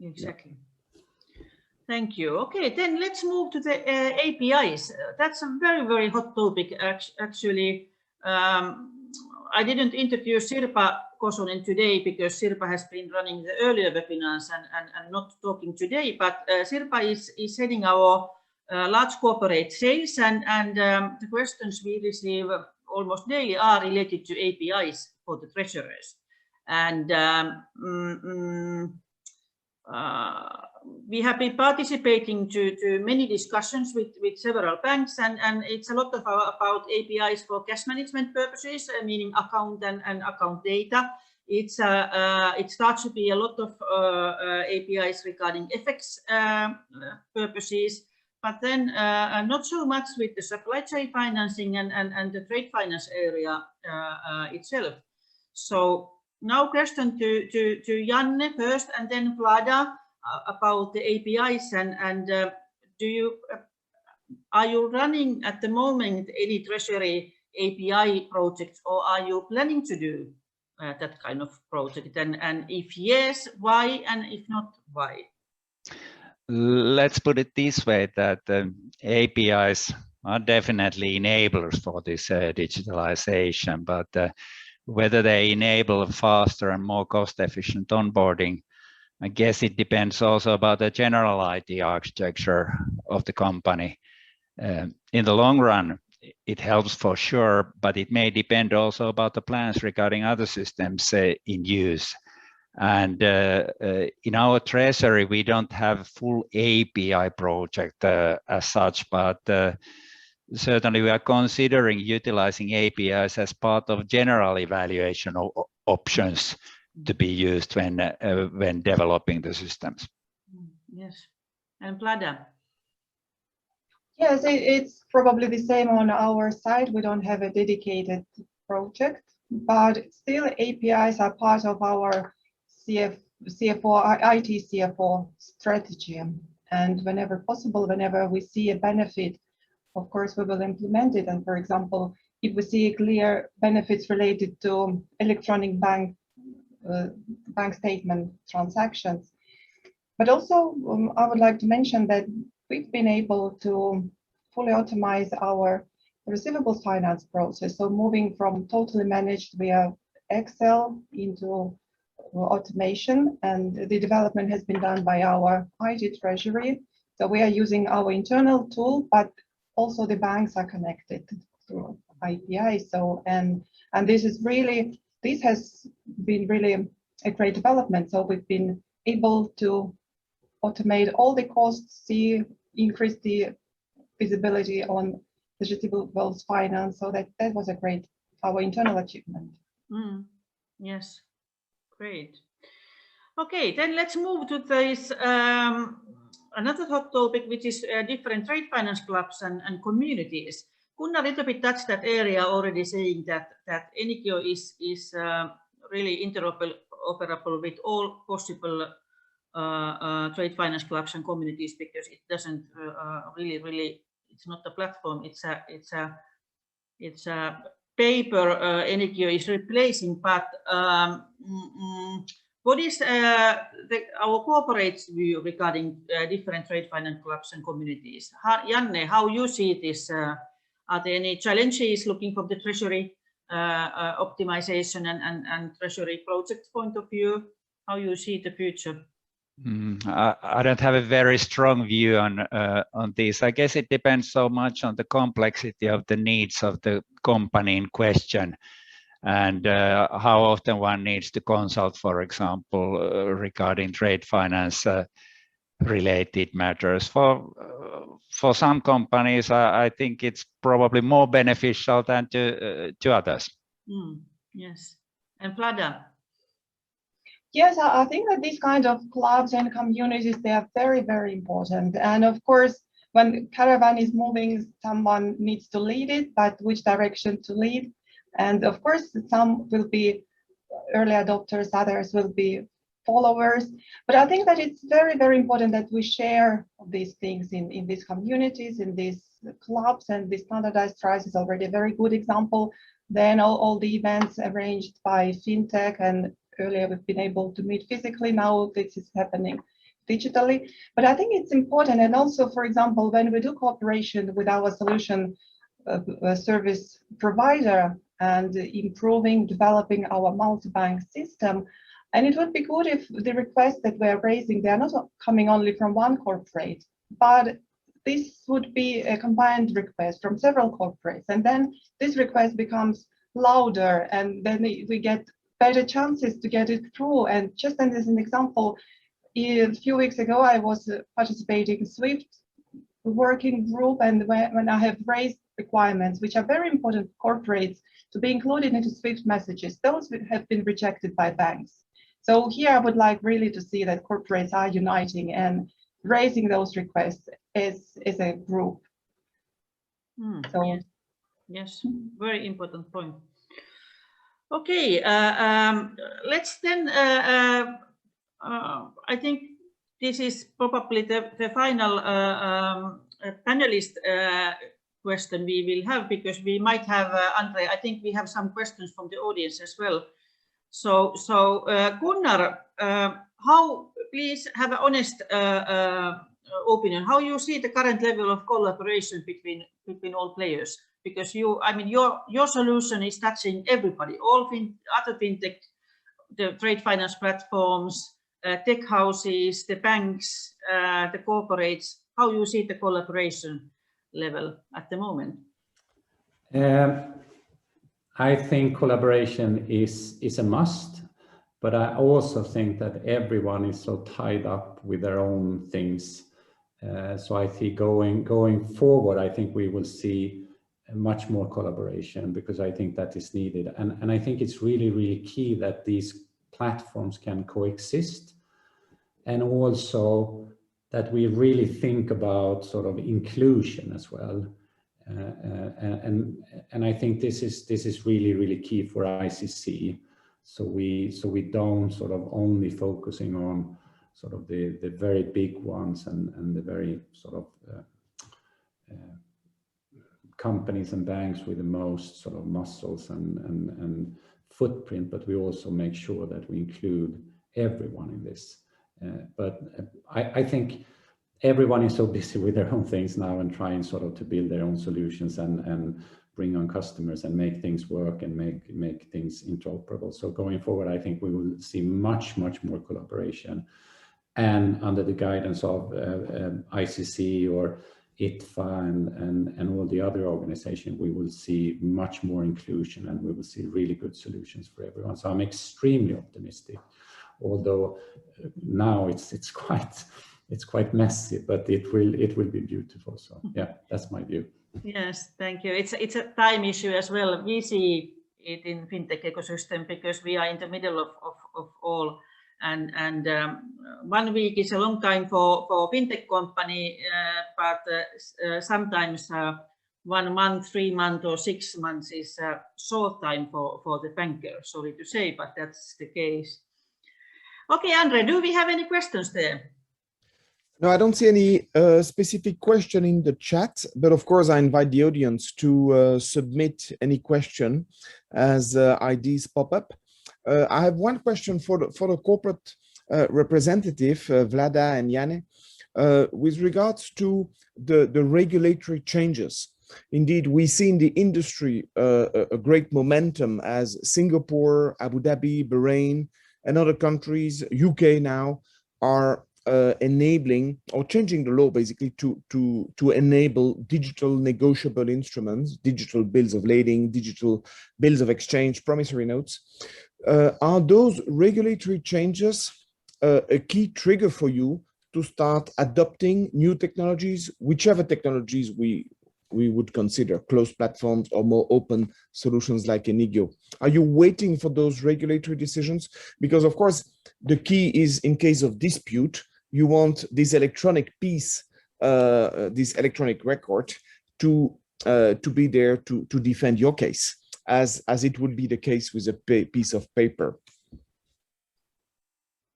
Exactly. Yeah. Thank you. Okay, then let's move to the APIs. That's a very, very hot topic, actually. I didn't interview Sirpa Kosonen today because Sirpa has been running the earlier webinars and not talking today, but Sirpa is heading our large corporate sales, and the questions we receive almost daily are related to APIs for the treasurers. And we have been participating to many discussions with several banks, and it's a lot of about APIs for cash management purposes, meaning account and account data. It starts to be a lot of APIs regarding FX purposes, but then not so much with the supply chain financing and the trade finance area itself. So now question to Janne first, and then Vlada about the APIs, and are you running at the moment any treasury API projects, or are you planning to do that kind of project? And if yes, why? And if not, why? Let's put it this way, that APIs are definitely enablers for this digitalization, but whether they enable faster and more cost-efficient onboarding, I guess it depends also about the general IT architecture of the company. In the long run, it helps for sure, but it may depend also about the plans regarding other systems in use. And in our treasury, we don't have a full API project as such, but certainly we are considering utilizing APIs as part of general evaluation options to be used when developing the systems. Yes, and Vlada. Yes, it's probably the same on our side. We don't have a dedicated project, but still APIs are part of our IT CFO strategy. And whenever possible, whenever we see a benefit, of course, we will implement it. And for example, if we see clear benefits related to electronic bank statement transactions. But also, I would like to mention that we've been able to fully automate our receivables finance process. So moving from totally managed via Excel into automation, and the development has been done by our IT Treasury. So we are using our internal tool, but also the banks are connected through API. So and this has been really a great development. So we've been able to automate all the costs, increase the visibility on the receivables finance. So that was our internal achievement. Yes. Great. Okay, then let's move to this another hot topic, which is different trade finance clubs and communities. Gunnar a little bit touched that area already, saying that Enigio is really interoperable with all possible trade finance clubs and communities, because it doesn't really it's not a platform. It's a it's a paper Enigio is replacing, but what is our corporate view regarding different trade finance clubs and communities? Janne, how you see this? Are there any challenges looking from the Treasury optimization and Treasury project point of view? How you see the future? I don't have a very strong view on this. I guess it depends so much on the complexity of the needs of the company in question, and how often one needs to consult, for example, regarding trade finance related matters. For some companies, I think it's probably more beneficial than to others. Yes, and Vlada. Yes, I think that these kind of clubs and communities, they are very, very important. And of course, when caravan is moving, someone needs to lead it, but which direction to lead? And of course, some will be early adopters, others will be followers. But I think that it's very, very important that we share these things in these communities, in these clubs, and the Standardised Trust is already a very good example. Then all the events arranged by Fintech, and earlier we've been able to meet physically, now this is happening digitally. But I think it's important, and also, for example, when we do cooperation with our solution service provider and improving, developing our multi-bank system, and it would be good if the requests that we're raising, they are not coming only from one corporate, but this would be a combined request from several corporates, and then this request becomes louder, and then we get better chances to get it through. And just as an example, a few weeks ago, I was participating in SWIFT working group, and when I have raised requirements, which are very important for corporates to be included into SWIFT messages, those have been rejected by banks. So here I would like really to see that corporates are uniting and raising those requests as a group. So, yes, very important point. Okay, let's then, I think this is probably the final panelist question we will have, because we might have, Andre, I think we have some questions from the audience as well. So Gunnar, please have an honest opinion, how you see the current level of collaboration between all players? Because your solution is touching everybody, all other fintech, the trade finance platforms, tech houses, the banks, the corporates. How you see the collaboration level at the moment? I think collaboration is a must, but I also think that everyone is so tied up with their own things. So I think going forward, I think we will see much more collaboration, because I think that is needed. And I think it's really, really key that these platforms can coexist, and also that we really think about sort of inclusion as well. And I think this is really, really key for ICC. So we don't sort of only focusing on sort of the very big ones and the very sort of companies and banks with the most sort of muscles and footprint, but we also make sure that we include everyone in this. But I think everyone is so busy with their own things now and trying sort of to build their own solutions and bring on customers and make things work and make things interoperable. So going forward, I think we will see much more collaboration, and under the guidance of ICC or ITFA and all the other organizations, we will see much more inclusion, and we will see really good solutions for everyone. So I'm extremely optimistic, although now it's quite messy, but it will be beautiful. So yeah, that's my view. Yes, thank you. It's a time issue as well. We see it in fintech ecosystem because we are in the middle of all. And 1 week is a long time for fintech company, but sometimes 1 month, 3 months, or 6 months is a short time for the banker. Sorry to say, but that's the case. Okay, Andre, do we have any questions there? No, I don't see any specific question in the chat, but of course I invite the audience to submit any question as IDs pop up. I have one question for the corporate representative, Vlada and Jane, with regards to the regulatory changes. Indeed, we see in the industry a great momentum as Singapore, Abu Dhabi, Bahrain, and other countries, UK now, are enabling or changing the law basically to enable digital negotiable instruments, digital bills of lading, digital bills of exchange, promissory notes. Are those regulatory changes a key trigger for you to start adopting new technologies, whichever technologies we would consider, closed platforms or more open solutions like Enigio? Are you waiting for those regulatory decisions? Because of course, the key is in case of dispute, you want this electronic piece, this electronic record to be there to defend your case, as it would be the case with a piece of paper.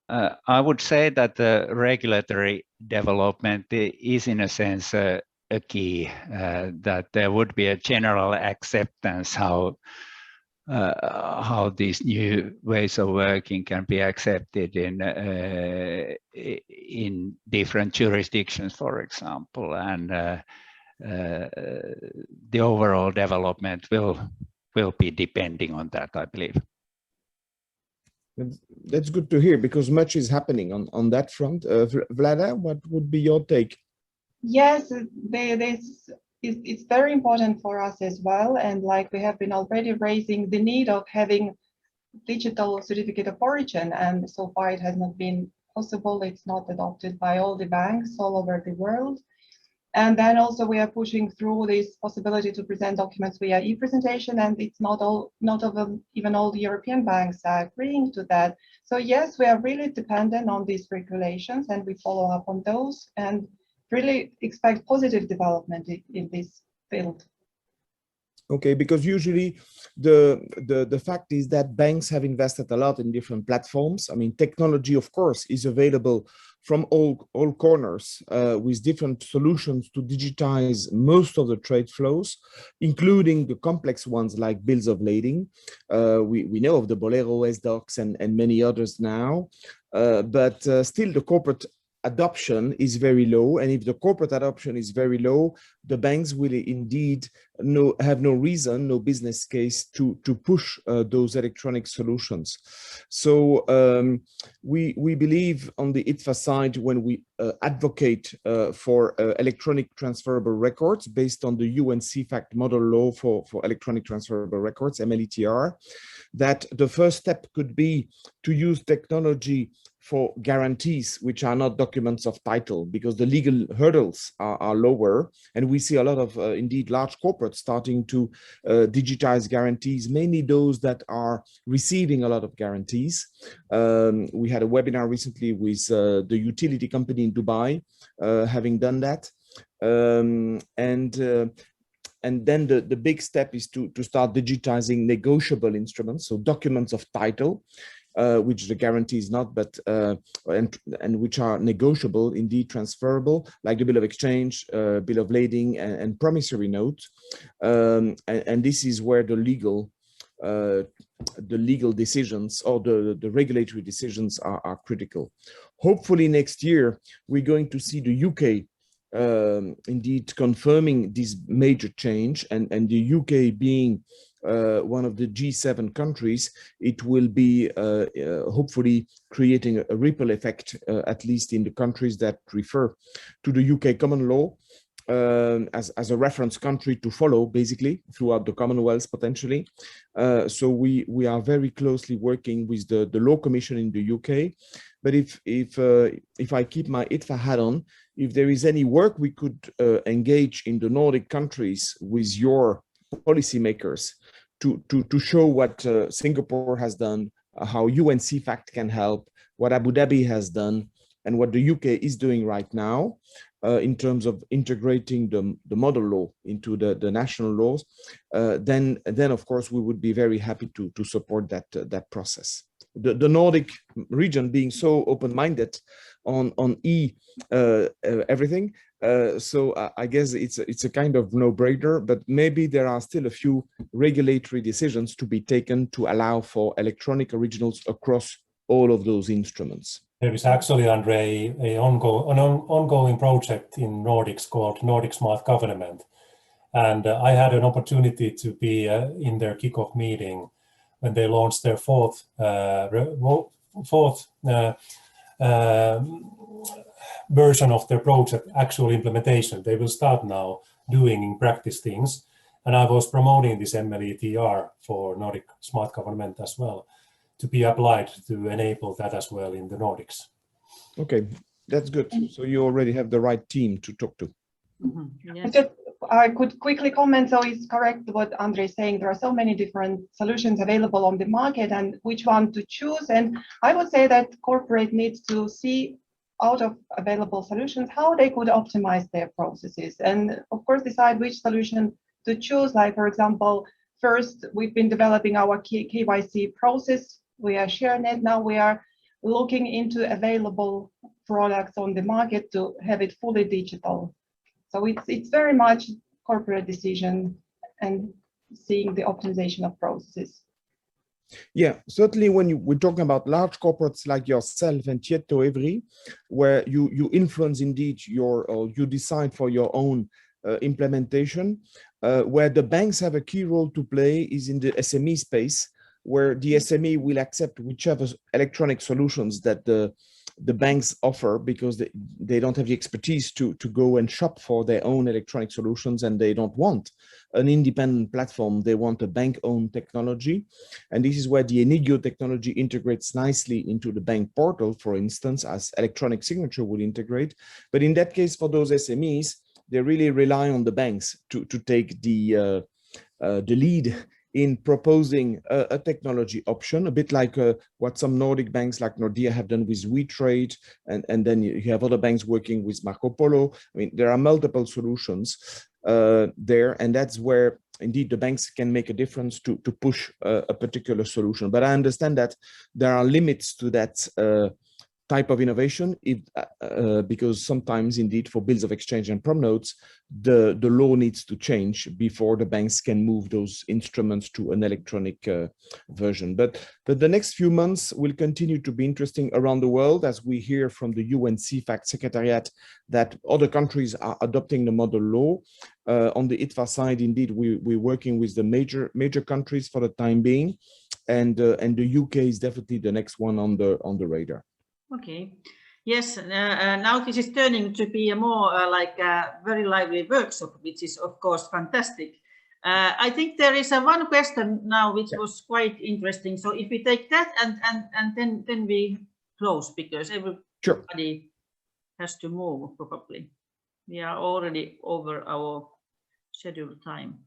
I would say that the regulatory development is in a sense a key, that there would be a general acceptance how these new ways of working can be accepted in different jurisdictions, for example, and the overall development will be depending on that, I believe. That's good to hear, because much is happening on that front. Vlada, what would be your take? Yes, it's very important for us as well. And like we have been already raising the need of having digital certificate of origin, and so far it has not been possible. It's not adopted by all the banks all over the world. And then also we are pushing through this possibility to present documents via e-presentation, and it's even all the European banks are agreeing to that. So yes, we are really dependent on these regulations, and we follow up on those and really expect positive development in this field. Okay, because usually the fact is that banks have invested a lot in different platforms. I mean, technology, of course, is available from all corners with different solutions to digitize most of the trade flows, including the complex ones like bills of lading. We know of the Bolero S-Docs and many others now, but still the corporate adoption is very low. And if the corporate adoption is very low, the banks will indeed have no reason, no business case to push those electronic solutions. So we believe on the ITFA side, when we advocate for electronic transferable records based on the UN-CFACT model law for electronic transferable records, MLETR, that the first step could be to use technology for guarantees, which are not documents of title, because the legal hurdles are lower. And we see a lot of, indeed, large corporates starting to digitize guarantees, mainly those that are receiving a lot of guarantees. We had a webinar recently with the utility company in Dubai, having done that. And then the big step is to start digitizing negotiable instruments, so documents of title, which the guarantee is not, but and which are negotiable, indeed transferable, like the bill of exchange, bill of lading, and promissory note. And this is where the legal decisions or the regulatory decisions are critical. Hopefully next year we're going to see the UK indeed confirming this major change, and the UK being one of the G7 countries, it will be hopefully creating a ripple effect, at least in the countries that refer to the UK common law as a reference country to follow, basically, throughout the Commonwealth potentially. So we are very closely working with the Law Commission in the UK. But if I keep my ITFA hat on, if there is any work we could engage in the Nordic countries with your policymakers to show what Singapore has done, how UN-CFACT can help, what Abu Dhabi has done, and what the UK is doing right now in terms of integrating the model law into the national laws, then of course we would be very happy to support that process. the Nordic region being so open-minded on everything. So I guess it's a kind of no-brainer, but maybe there are still a few regulatory decisions to be taken to allow for electronic originals across all of those instruments. There is actually, Andre, an ongoing project in Nordics called Nordic Smart Government. And I had an opportunity to be in their kickoff meeting when they launched their fourth version of their project, actual implementation. They will start now doing in practice things. And I was promoting this MLETR for Nordic Smart Government as well, to be applied to enable that as well in the Nordics. Okay, that's good. So you already have the right team to talk to. Mm-hmm. Yes. Just, I could quickly comment. So it's correct what Andre is saying. There are so many different solutions available on the market and which one to choose. And I would say that corporate needs to see out of available solutions how they could optimize their processes and of course decide which solution to choose. Like for example, first we've been developing our KYC process. We are sharing it. Now we are looking into available products on the market to have it fully digital. So it's very much corporate decision and seeing the optimization of processes. Yeah, certainly when we're talking about large corporates like yourself and TietoEvry, where you influence indeed or you decide for your own implementation, where the banks have a key role to play is in the SME space, where the SME will accept whichever electronic solutions that the banks offer because they don't have the expertise to go and shop for their own electronic solutions, and they don't want an independent platform. They want a bank-owned technology. And this is where the Enigio technology integrates nicely into the bank portal, for instance, as electronic signature would integrate. But in that case, for those SMEs, they really rely on the banks to take the lead in proposing a technology option, a bit like what some Nordic banks like Nordea have done with WeTrade, and then you have other banks working with Marco Polo. I mean, there are multiple solutions there, and that's where indeed the banks can make a difference to push a particular solution. But I understand that there are limits to that type of innovation, because sometimes indeed for bills of exchange and prom notes, the law needs to change before the banks can move those instruments to an electronic version. But the next few months will continue to be interesting around the world as we hear from the UN CFAC Secretariat that other countries are adopting the model law. On the ITFA side, indeed, we're working with the major countries for the time being, and the UK is definitely the next one on the radar. Okay. Yes, now this is turning to be a more like a very lively workshop, which is of course fantastic. I think there is one question now which was quite interesting. So if we take that and then we close, because everybody has to move probably. We are already over our scheduled time.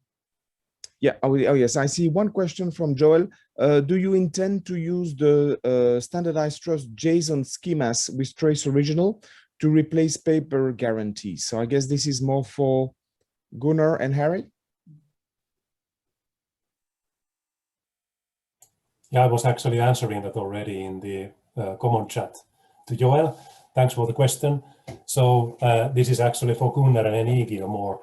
Yeah, oh yes, I see one question from Joel. Do you intend to use the Standardized Trust JSON schemas with Trace Original to replace paper guarantees? So I guess this is more for Gunnar and Harry. Yeah, I was actually answering that already in the common chat to Joel. Thanks for the question. So this is actually for Gunnar and Enigio more.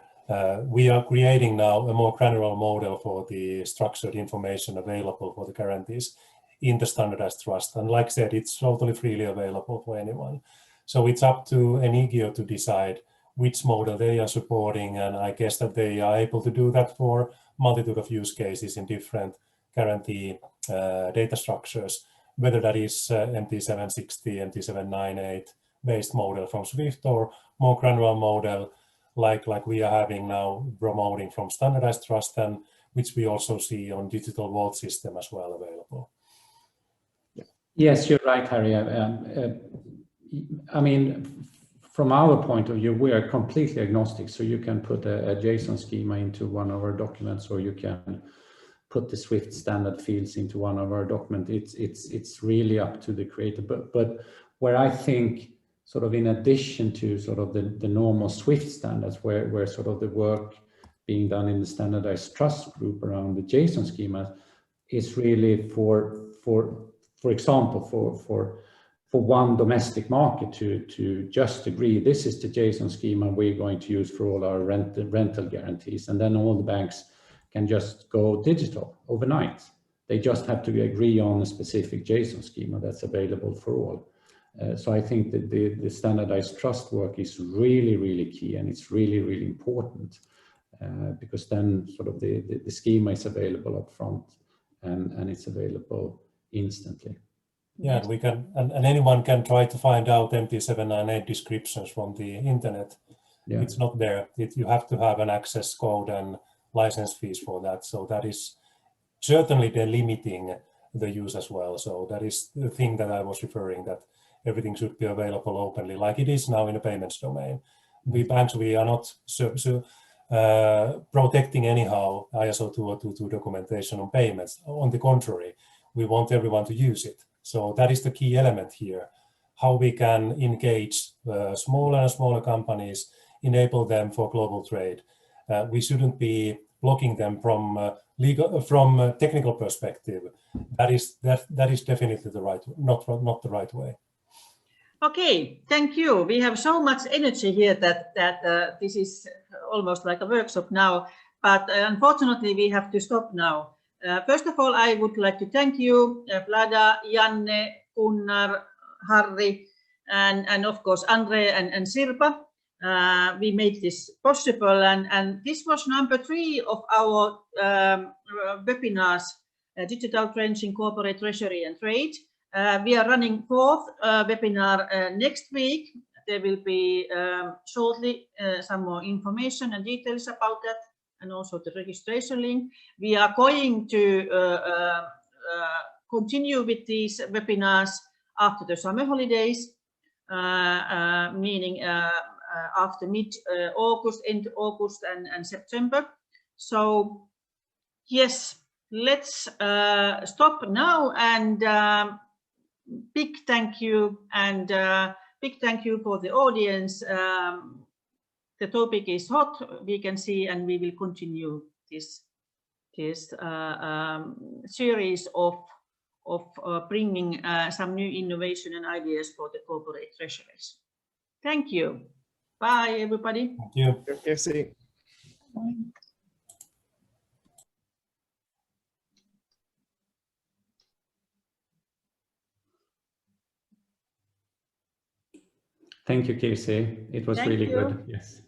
We are creating now a more granular model for the structured information available for the guarantees in the Standardized Trust. And like I said, it's totally freely available for anyone. So it's up to Enigio to decide which model they are supporting. And I guess that they are able to do that for multitude of use cases in different guarantee data structures, whether that is MT760, MT798 based model from Swift, or more granular model like we are having now promoting from Standardized Trust, and which we also see on Digital Vault system as well available. Yes, you're right, Harry. I mean, from our point of view, we are completely agnostic. So you can put a JSON schema into one of our documents, or you can put the Swift standard fields into one of our documents. It's really up to the creator. But where I think, sort of in addition to sort of the normal Swift standards, where sort of the work being done in the Standardized Trust group around the JSON schemas is really for for example, for one domestic market to just agree, this is the JSON schema we're going to use for all our rental guarantees, and then all the banks can just go digital overnight. They just have to agree on a specific JSON schema that's available for all. So I think that the standardized trust work is really, really key, and it's really, really important because then sort of the schema is available up front and it's available instantly. Yeah, and we can, and anyone can try to find out MT798 descriptions from the internet. Yeah. It's not there. You have to have an access code and license fees for that. So that is certainly delimiting the use as well. So that is the thing that I was referring, that everything should be available openly, like it is now in the payments domain. We banks, we are not protecting anyhow ISO 20022 documentation on payments. On the contrary, we want everyone to use it. So that is the key element here, how we can engage smaller and smaller companies, enable them for global trade. We shouldn't be blocking them from technical perspective. That is definitely the right, not the right way. Okay, thank you. We have so much energy here that this is almost like a workshop now, but unfortunately we have to stop now. First of all, I would like to thank you, Vlada, Janne, Gunnar, Harri, and of course Andre and Sirpa. We made this possible, and this was number 3 of our webinars, Digital Trends in Corporate Treasury and Trade. We are running 4th webinar next week. There will be shortly some more information and details about that, and also the registration link. We are going to continue with these webinars after the summer holidays, meaning after mid-August, end August and September. So yes, let's stop now, and big thank you, and big thank you for the audience. The topic is hot, we can see, and we will continue this series of bringing some new innovation and ideas for the corporate treasuries. Thank you. Bye, everybody. Thank you. Yes, Thank you, Kirsi. It was really good. Yes.